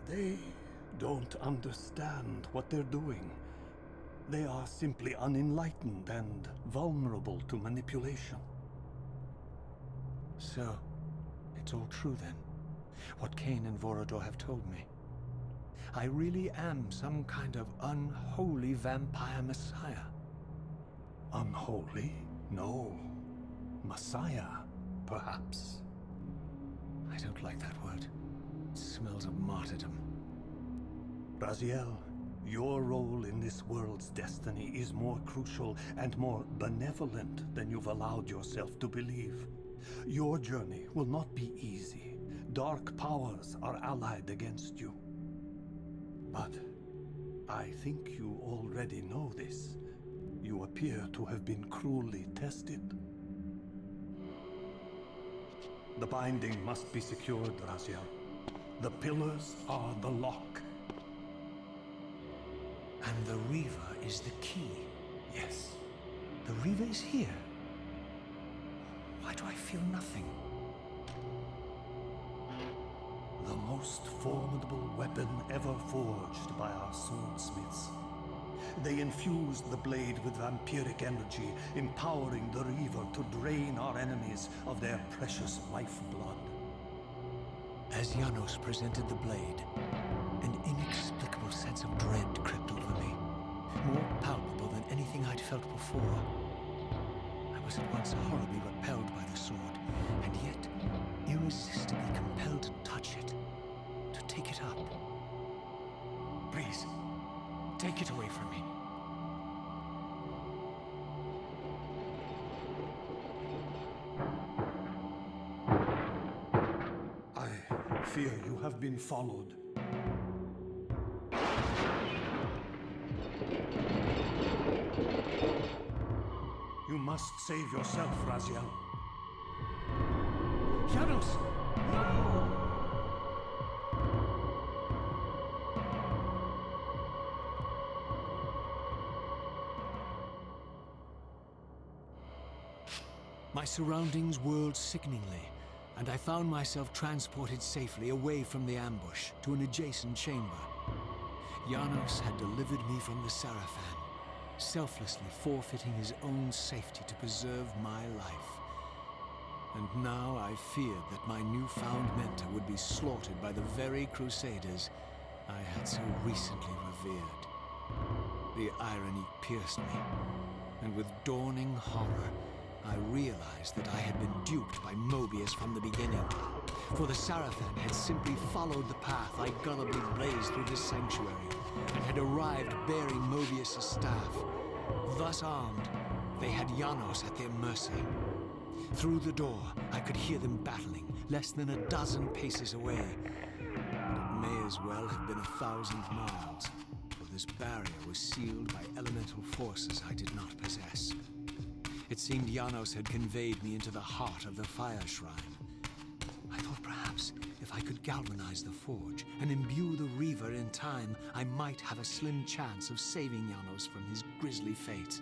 They don't understand what they're doing. They are simply unenlightened and vulnerable to manipulation. So, it's all true then. What Kain and Vorador have told me. I really am some kind of unholy vampire messiah. Unholy? No. Messiah, perhaps. I don't like that word. It smells of martyrdom. Raziel, your role in this world's destiny is more crucial and more benevolent than you've allowed yourself to believe. Your journey will not be easy. Dark powers are allied against you. But I think you already know this. You appear to have been cruelly tested. The binding must be secured, Raziel. The pillars are the lock. And the Reaver is the key. Yes. The Reaver is here. Why do I feel nothing? The most formidable weapon ever forged by our swordsmiths. They infused the blade with vampiric energy, empowering the Reaver to drain our enemies of their precious lifeblood. As Janos presented the blade, an inexplicable sense of dread crept over me, more palpable than anything I'd felt before. I was at once horribly repelled by the sword, and yet irresistibly compelled to touch it, to take it up. Please, take it away from me. I fear you have been followed. You must save yourself, Raziel. Janos! No! My surroundings whirled sickeningly, and I found myself transported safely away from the ambush to an adjacent chamber. Janos had delivered me from the Sarafan, selflessly forfeiting his own safety to preserve my life. And now I feared that my newfound mentor would be slaughtered by the very crusaders I had so recently revered. The irony pierced me, and with dawning horror, I realized that I had been duped by Mobius from the beginning. For the Sarafan had simply followed the path I gullibly blazed through this sanctuary, and had arrived bearing Mobius' staff. Thus armed, they had Janos at their mercy. Through the door, I could hear them battling, less than a dozen paces away. But it may as well have been 1,000 miles, for this barrier was sealed by elemental forces I did not possess. It seemed Janos had conveyed me into the heart of the Fire Shrine. I thought perhaps if I could galvanize the forge and imbue the Reaver in time, I might have a slim chance of saving Janos from his grisly fate.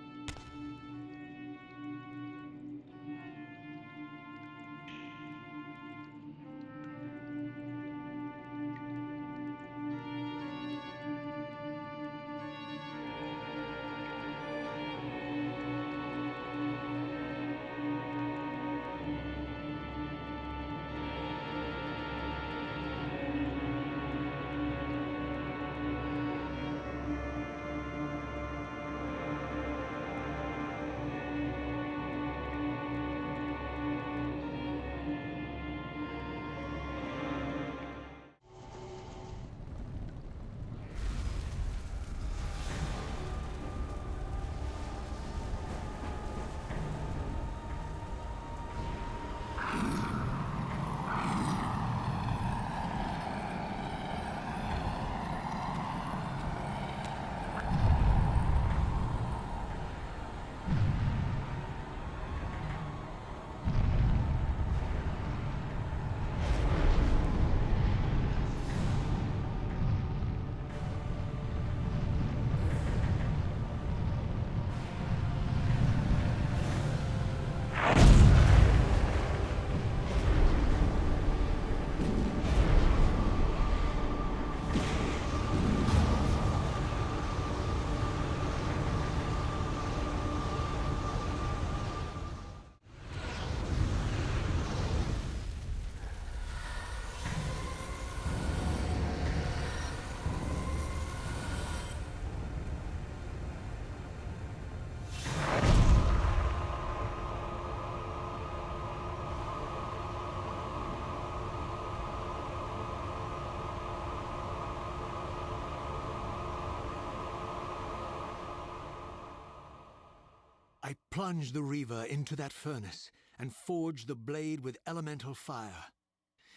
I plunged the Reaver into that furnace and forged the blade with elemental fire.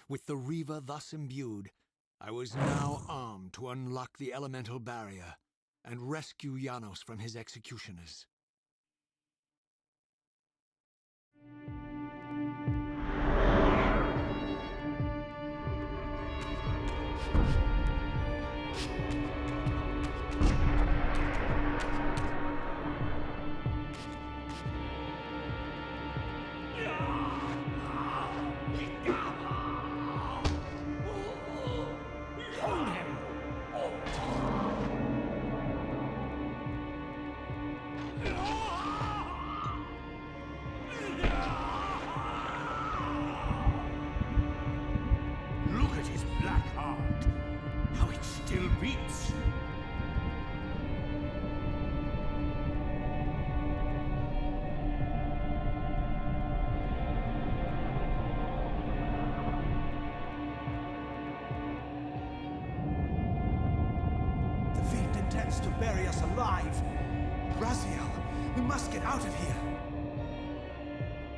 With the Reaver thus imbued, I was now armed to unlock the elemental barrier and rescue Janos from his executioners. To bury us alive. Raziel, we must get out of here.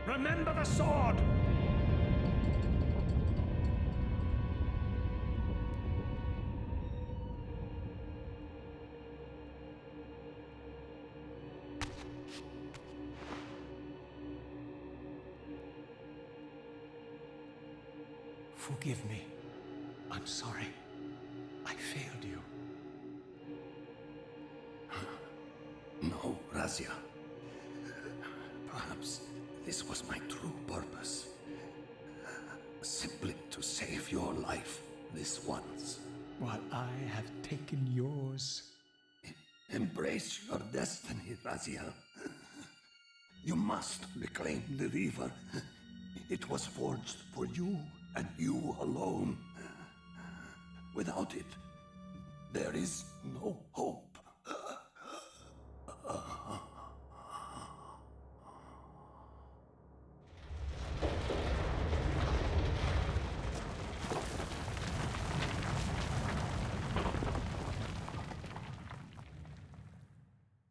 Remember the sword! Forgive me. I'm sorry. I failed you. No, Raziel. Perhaps This was my true purpose. Simply to save your life this once. While I have taken yours. Embrace your destiny, Raziel. You must reclaim the Reaver. It was forged for you and you alone. Without it, there is no hope.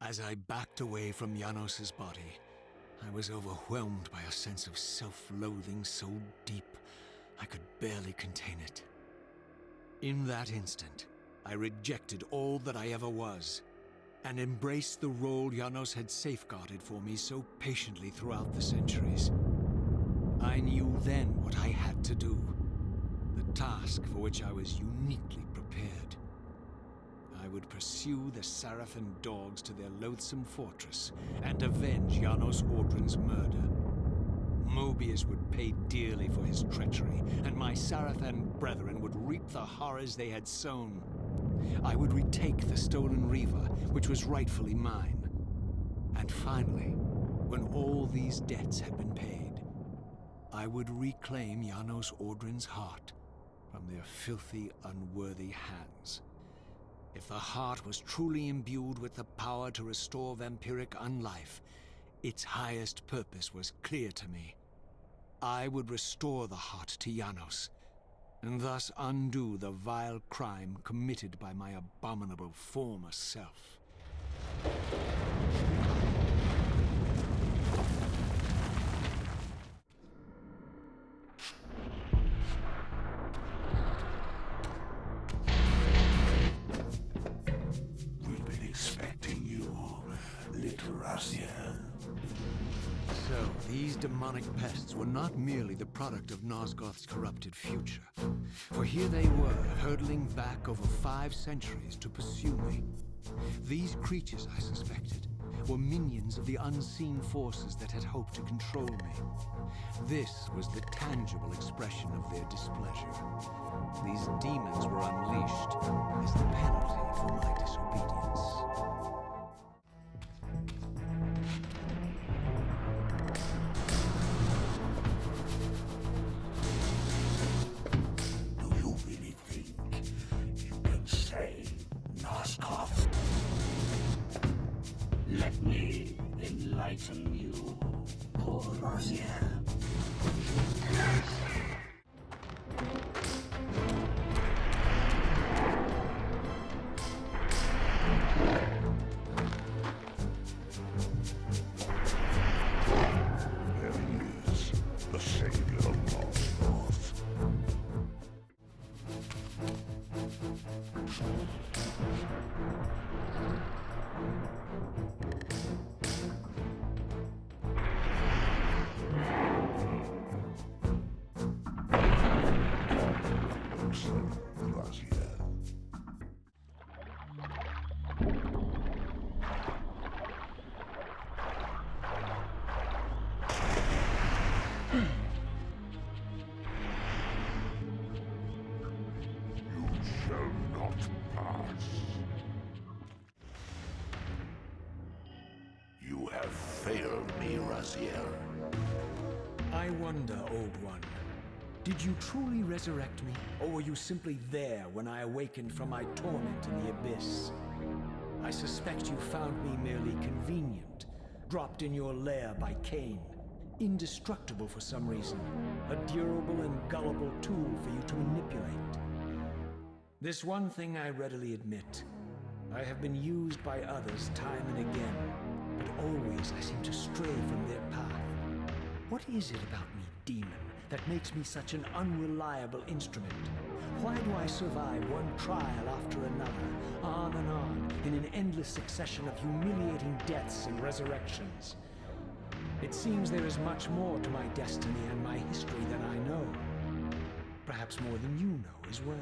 As I backed away from Janos's body, I was overwhelmed by a sense of self-loathing so deep I could barely contain it. In that instant, I rejected all that I ever was, and embraced the role Janos had safeguarded for me so patiently throughout the centuries. I knew then what I had to do, the task for which I was uniquely prepared. I would pursue the Sarafan dogs to their loathsome fortress and avenge Janos Audron's murder. Mobius would pay dearly for his treachery, and my Sarafan brethren would reap the horrors they had sown. I would retake the stolen Reaver, which was rightfully mine. And finally, when all these debts had been paid, I would reclaim Janos Audron's heart from their filthy, unworthy hands. If the heart was truly imbued with the power to restore vampiric unlife, its highest purpose was clear to me. I would restore the heart to Janos, and thus undo the vile crime committed by my abominable former self. We've been expecting you, little Raziel. So, these demonic pests were not merely the product of Nosgoth's corrupted future. For here they were, hurtling back over 5 centuries to pursue me. These creatures, I suspected, were minions of the unseen forces that had hoped to control me. This was the tangible expression of their displeasure. These demons were unleashed as the penalty for my disobedience. Do you really think you can save Nosgoth? Let me enlighten you, poor Raziel. There he is, the savior of Nosgoth. Raziel. You shall not pass. You have failed me, Raziel. I wonder, Old One, did you truly resurrect me, or were you simply there when I awakened from my torment in the abyss? I suspect you found me merely convenient, dropped in your lair by Kain, indestructible for some reason, a durable and gullible tool for you to manipulate. This one thing I readily admit. I have been used by others time and again, but always I seem to stray from their path. What is it about me, demon, that makes me such an unreliable instrument? Why do I survive one trial after another, on and on, in an endless succession of humiliating deaths and resurrections? It seems there is much more to my destiny and my history than I know. Perhaps more than you know as well.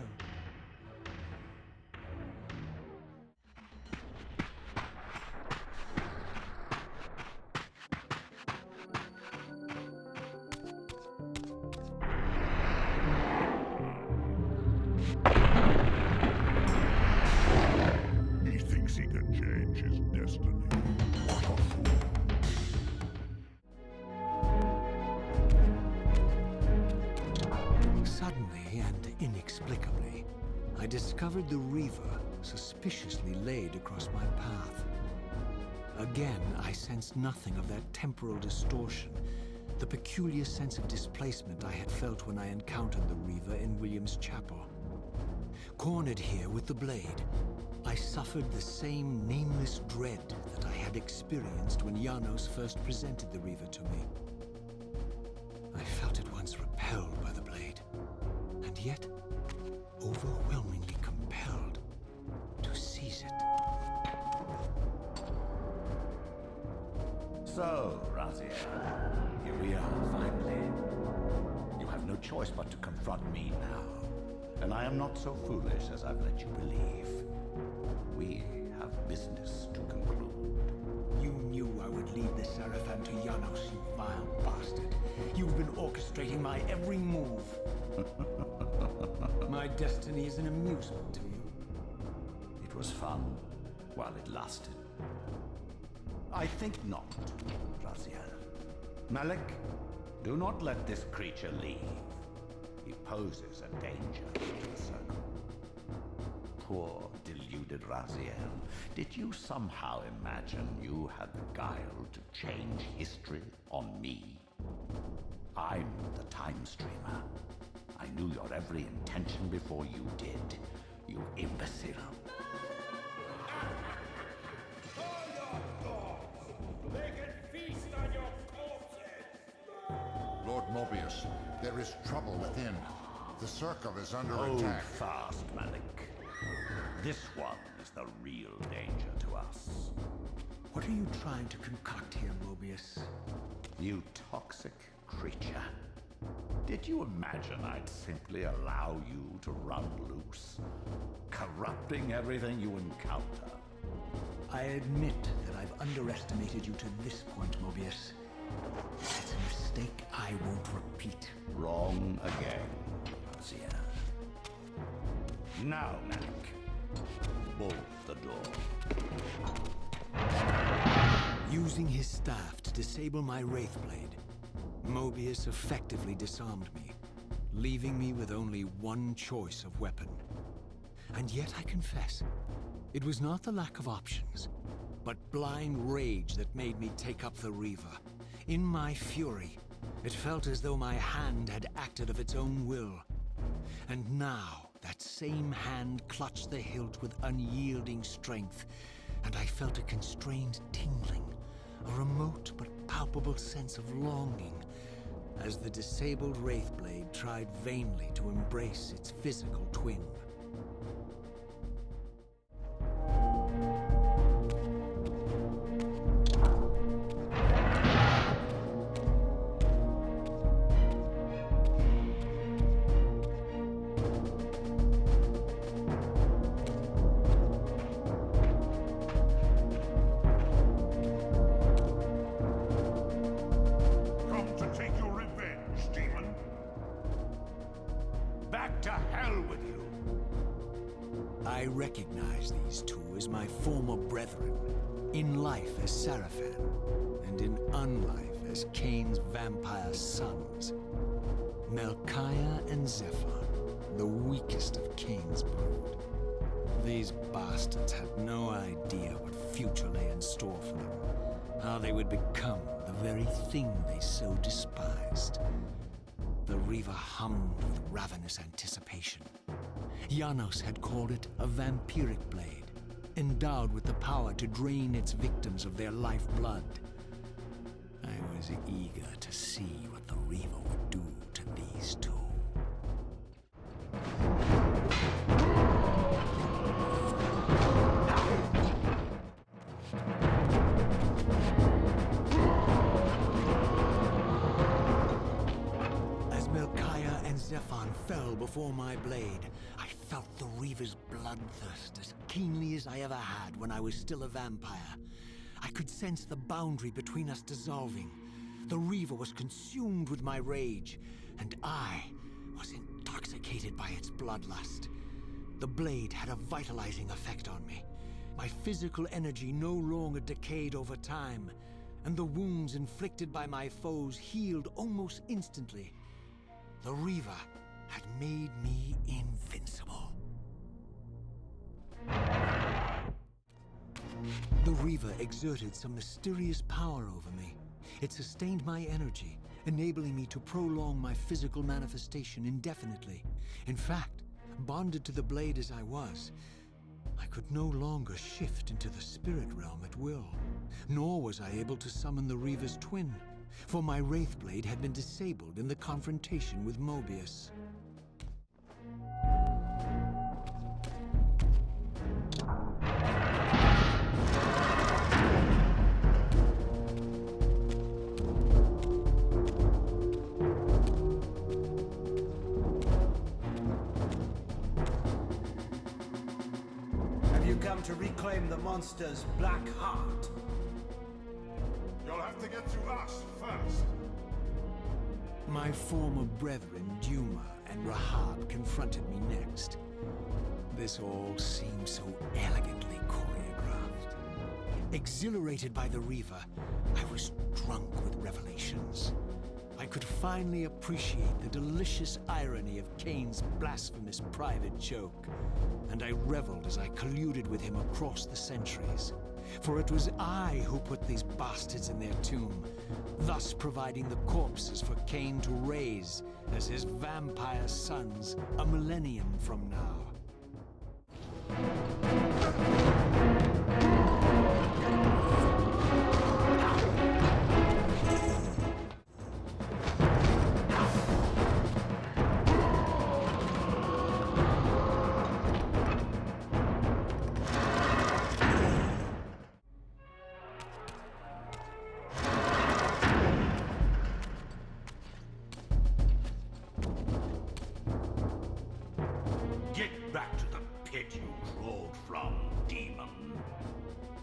Suddenly and inexplicably, I discovered the Reaver suspiciously laid across my path. Again, I sensed nothing of that temporal distortion, the peculiar sense of displacement I had felt when I encountered the Reaver in William's chapel. Cornered here with the blade, I suffered the same nameless dread that I had experienced when Janos first presented the Reaver to me. I felt at once repelled by the blade, and yet overwhelmingly compelled to seize it. So, Raziel, here we are, finally. You have no choice but to confront me now. And I am not so foolish as I've let you believe. We have business to conclude. You knew I would lead the Sarafan to Janos, you vile bastard. You've been orchestrating my every move. My destiny is an amusement to you. It was fun while it lasted. I think not, Raziel. Malik, do not let this creature leave. He poses a danger to the circle. Poor, deluded Raziel. Did you somehow imagine you had the guile to change history on me? I'm the time streamer. I knew your every intention before you did, you imbecile. Lord Mobius, there is trouble within. The circle is under attack. Fast, Malik. This one is the real danger to us. What are you trying to concoct here, Mobius? You toxic creature. Did you imagine I'd simply allow you to run loose, corrupting everything you encounter? I admit that I've underestimated you to this point, Mobius. It's a mistake I won't repeat. Wrong again, Raziel. Now, Malik, bolt the door. Using his staff to disable my Wraithblade, Mobius effectively disarmed me, leaving me with only one choice of weapon. And yet I confess, it was not the lack of options, but blind rage that made me take up the Reaver. In my fury, it felt as though my hand had acted of its own will. And now, that same hand clutched the hilt with unyielding strength, and I felt a constrained tingling, a remote but palpable sense of longing, as the disabled Wraithblade tried vainly to embrace its physical twin. I recognize these two as my former brethren, in life as Sarafan, and in unlife as Kain's vampire sons. Melchiah and Zephyr, the weakest of Kain's brood. These bastards had no idea what future lay in store for them, how they would become the very thing they so despised. The Reaver hummed with ravenous anticipation. Janos had called it a vampiric blade, endowed with the power to drain its victims of their lifeblood. I was eager to see what the Reaver would do to these two. As Melchiah and Zephyr fell before my blade, I felt the Reaver's bloodthirst as keenly as I ever had when I was still a vampire. I could sense the boundary between us dissolving. The Reaver was consumed with my rage, and I was intoxicated by its bloodlust. The blade had a vitalizing effect on me. My physical energy no longer decayed over time, and the wounds inflicted by my foes healed almost instantly. The Reaver had made me invincible. The Reaver exerted some mysterious power over me. It sustained my energy, enabling me to prolong my physical manifestation indefinitely. In fact, bonded to the blade as I was, I could no longer shift into the spirit realm at will. Nor was I able to summon the Reaver's twin, for my Wraithblade had been disabled in the confrontation with Mobius. Have you come to reclaim the monster's black heart? You'll have to get through us first. My former brethren, Duma and Rahab, confronted me next. This all seemed so elegantly choreographed. Exhilarated by the Reaver, I was drunk with revelations. I could finally appreciate the delicious irony of Kain's blasphemous private joke, and I reveled as I colluded with him across the centuries. For it was I who put these bastards in their tomb, thus providing the corpses for Kain to raise as his vampire sons a millennium from now.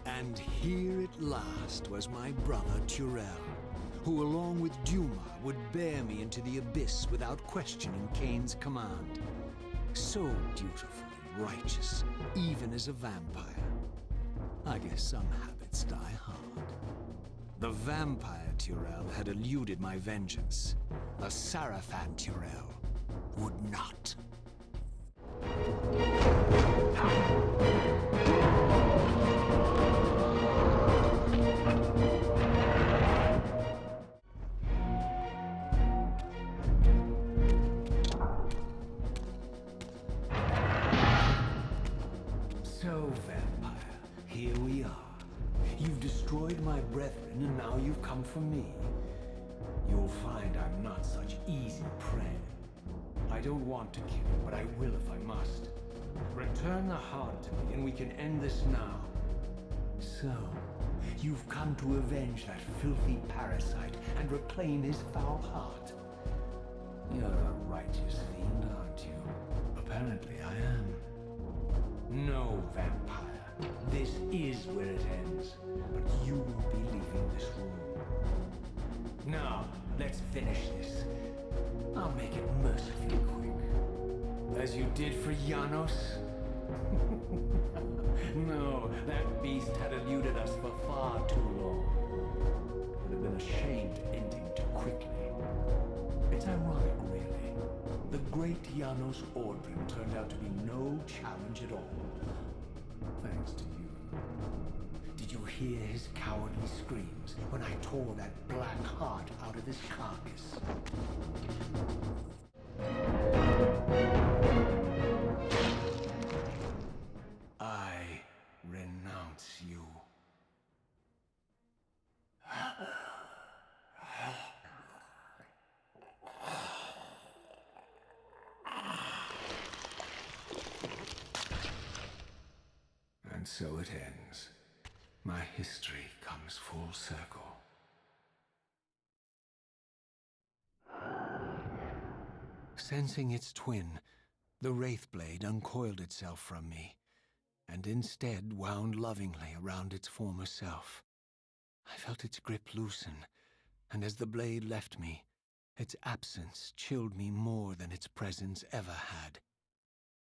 And here at last was my brother Turel, who along with Duma would bear me into the abyss without questioning Kain's command. So dutiful and righteous, even as a vampire. I guess some habits die hard. The vampire Turel had eluded my vengeance. The Sarafan Turel would not. So, vampire, here we are. You've destroyed my brethren, and now you've come for me. You'll find I'm not such easy prey. I don't want to kill you, but I will if I must. Return the heart to me, and we can end this now. So, you've come to avenge that filthy parasite and reclaim his foul heart. You're a righteous fiend, aren't you? Apparently I am. No, vampire. This is where it ends, but you won't be leaving this room. Now, let's finish this. I'll make it mercifully quick. As you did for Janos? No, that beast had eluded us for far too long. It would have been a shame to end him too quickly. It's ironic, really. The great Janos Audron turned out to be no challenge at all. Thanks to you. Did you hear his cowardly screams when I tore that black heart out of his carcass? I renounce you. And so it ends. My history comes full circle. Sensing its twin, the Wraithblade uncoiled itself from me, and instead wound lovingly around its former self. I felt its grip loosen, and as the blade left me, its absence chilled me more than its presence ever had.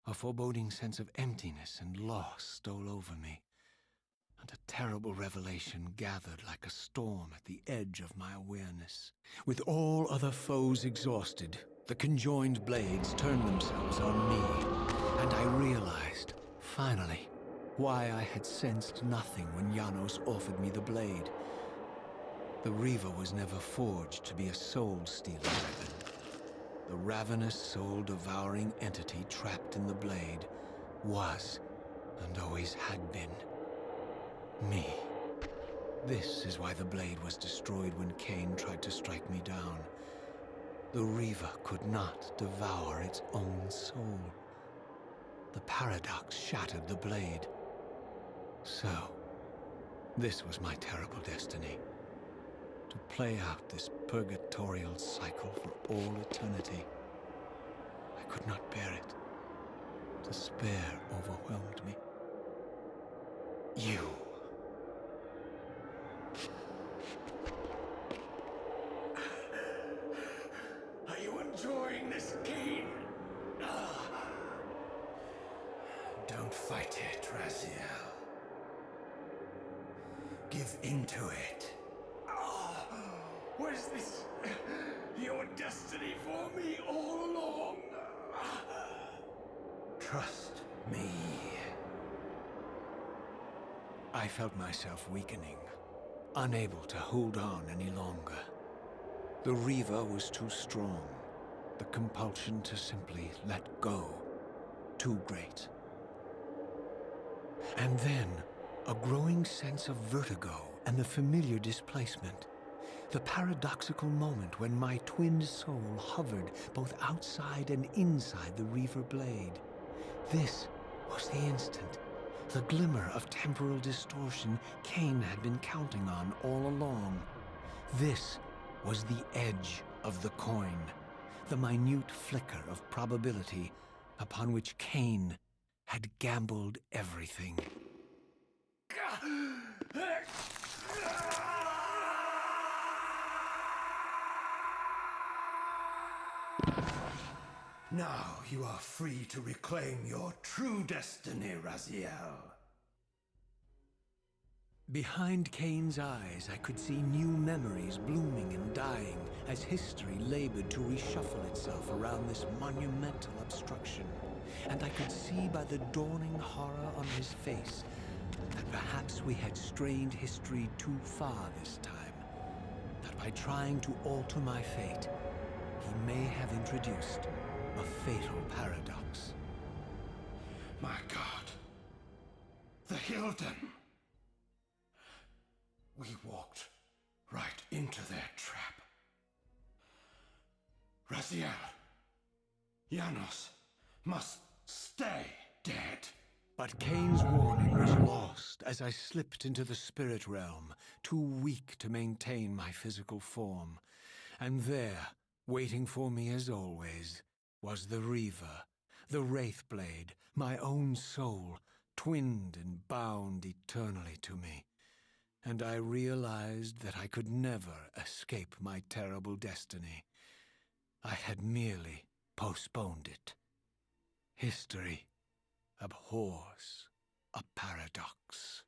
A foreboding sense of emptiness and loss stole over me, and a terrible revelation gathered like a storm at the edge of my awareness. With all other foes exhausted, The conjoined blades turned themselves on me, and I realized, finally, why I had sensed nothing when Janos offered me the blade. The Reaver was never forged to be a soul-stealing weapon. The ravenous, soul-devouring entity trapped in the blade was, and always had been, me. This is why the blade was destroyed when Kain tried to strike me down. The Reaver could not devour its own soul. The paradox shattered the blade. So, this was my terrible destiny. To play out this purgatorial cycle for all eternity. I could not bear it. Despair overwhelmed me. You. Are you enjoying this game? Don't fight it, Raziel. Give into it. Was this your destiny for me all along? Trust me. I felt myself weakening, unable to hold on any longer. The Reaver was too strong. The compulsion to simply let go, too great. And then, a growing sense of vertigo and the familiar displacement. The paradoxical moment when my twin soul hovered both outside and inside the Reaver blade. This was the instant, the glimmer of temporal distortion Kain had been counting on all along. This was the edge of the coin, the minute flicker of probability upon which Kain had gambled everything. Now you are free to reclaim your true destiny, Raziel. Behind Kain's eyes, I could see new memories blooming and dying as history labored to reshuffle itself around this monumental obstruction. And I could see by the dawning horror on his face that perhaps we had strained history too far this time. That by trying to alter my fate, he may have introduced a fatal paradox. My God. The Hilden. We walked right into their trap. Raziel. Janos must stay dead. But Kain's warning was lost as I slipped into the spirit realm, too weak to maintain my physical form. And there, waiting for me as always, was the Reaver, the Wraithblade, my own soul, twinned and bound eternally to me. And I realized that I could never escape my terrible destiny. I had merely postponed it. History abhors a paradox.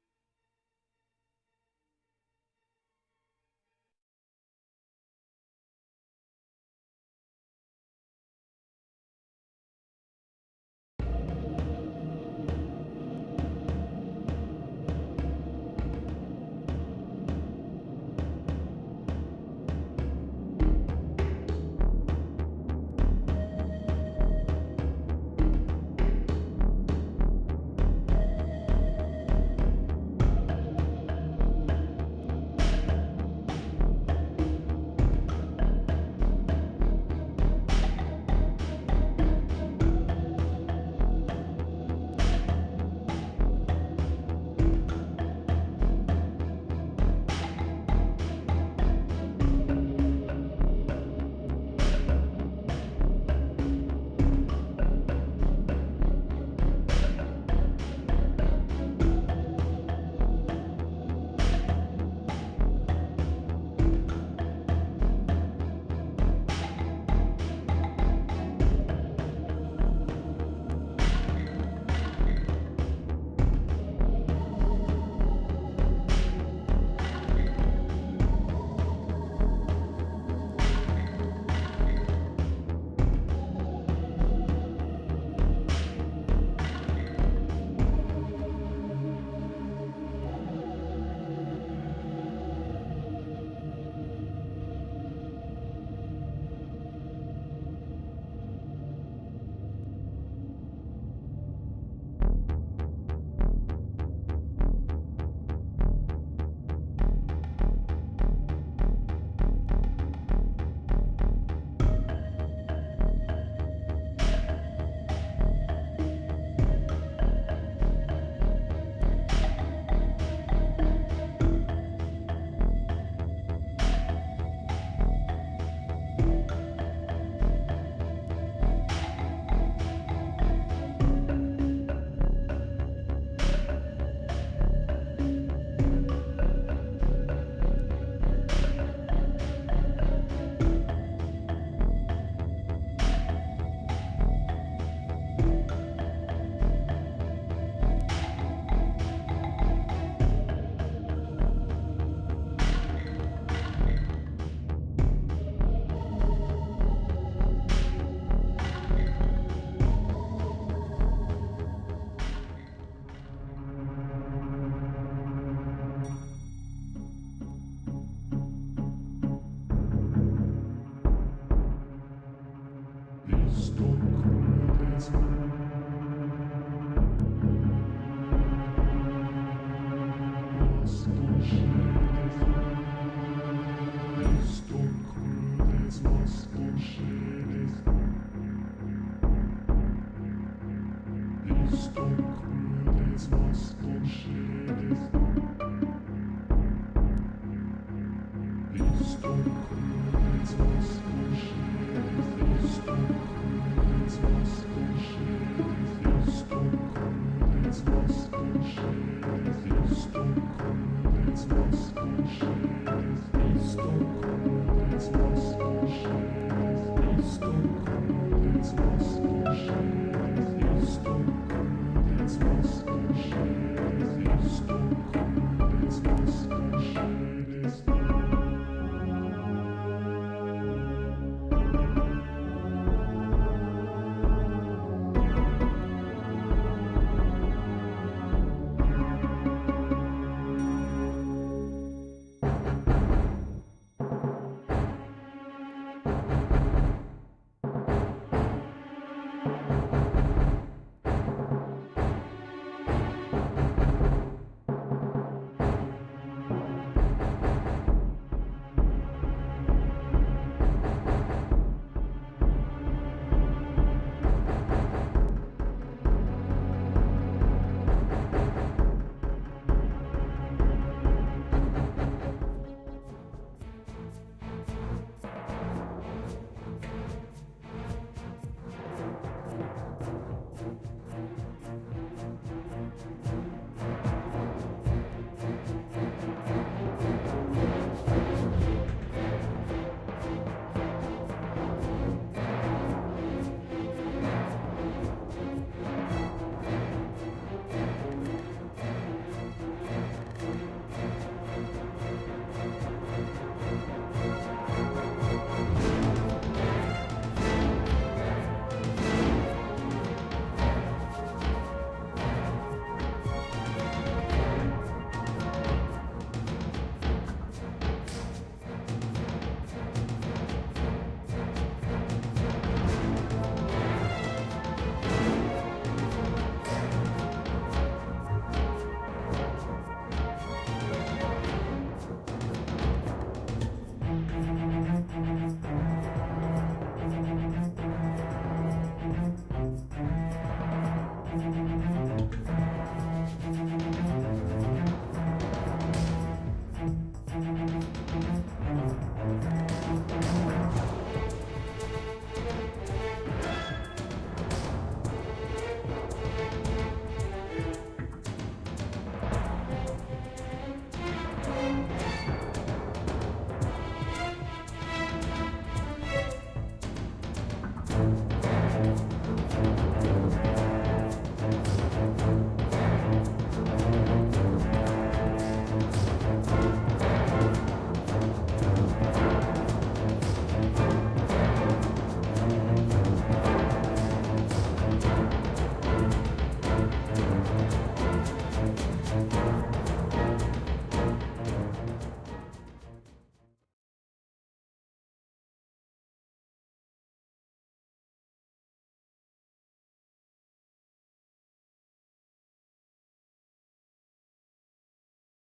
Ist und cruel, there's lost and shame.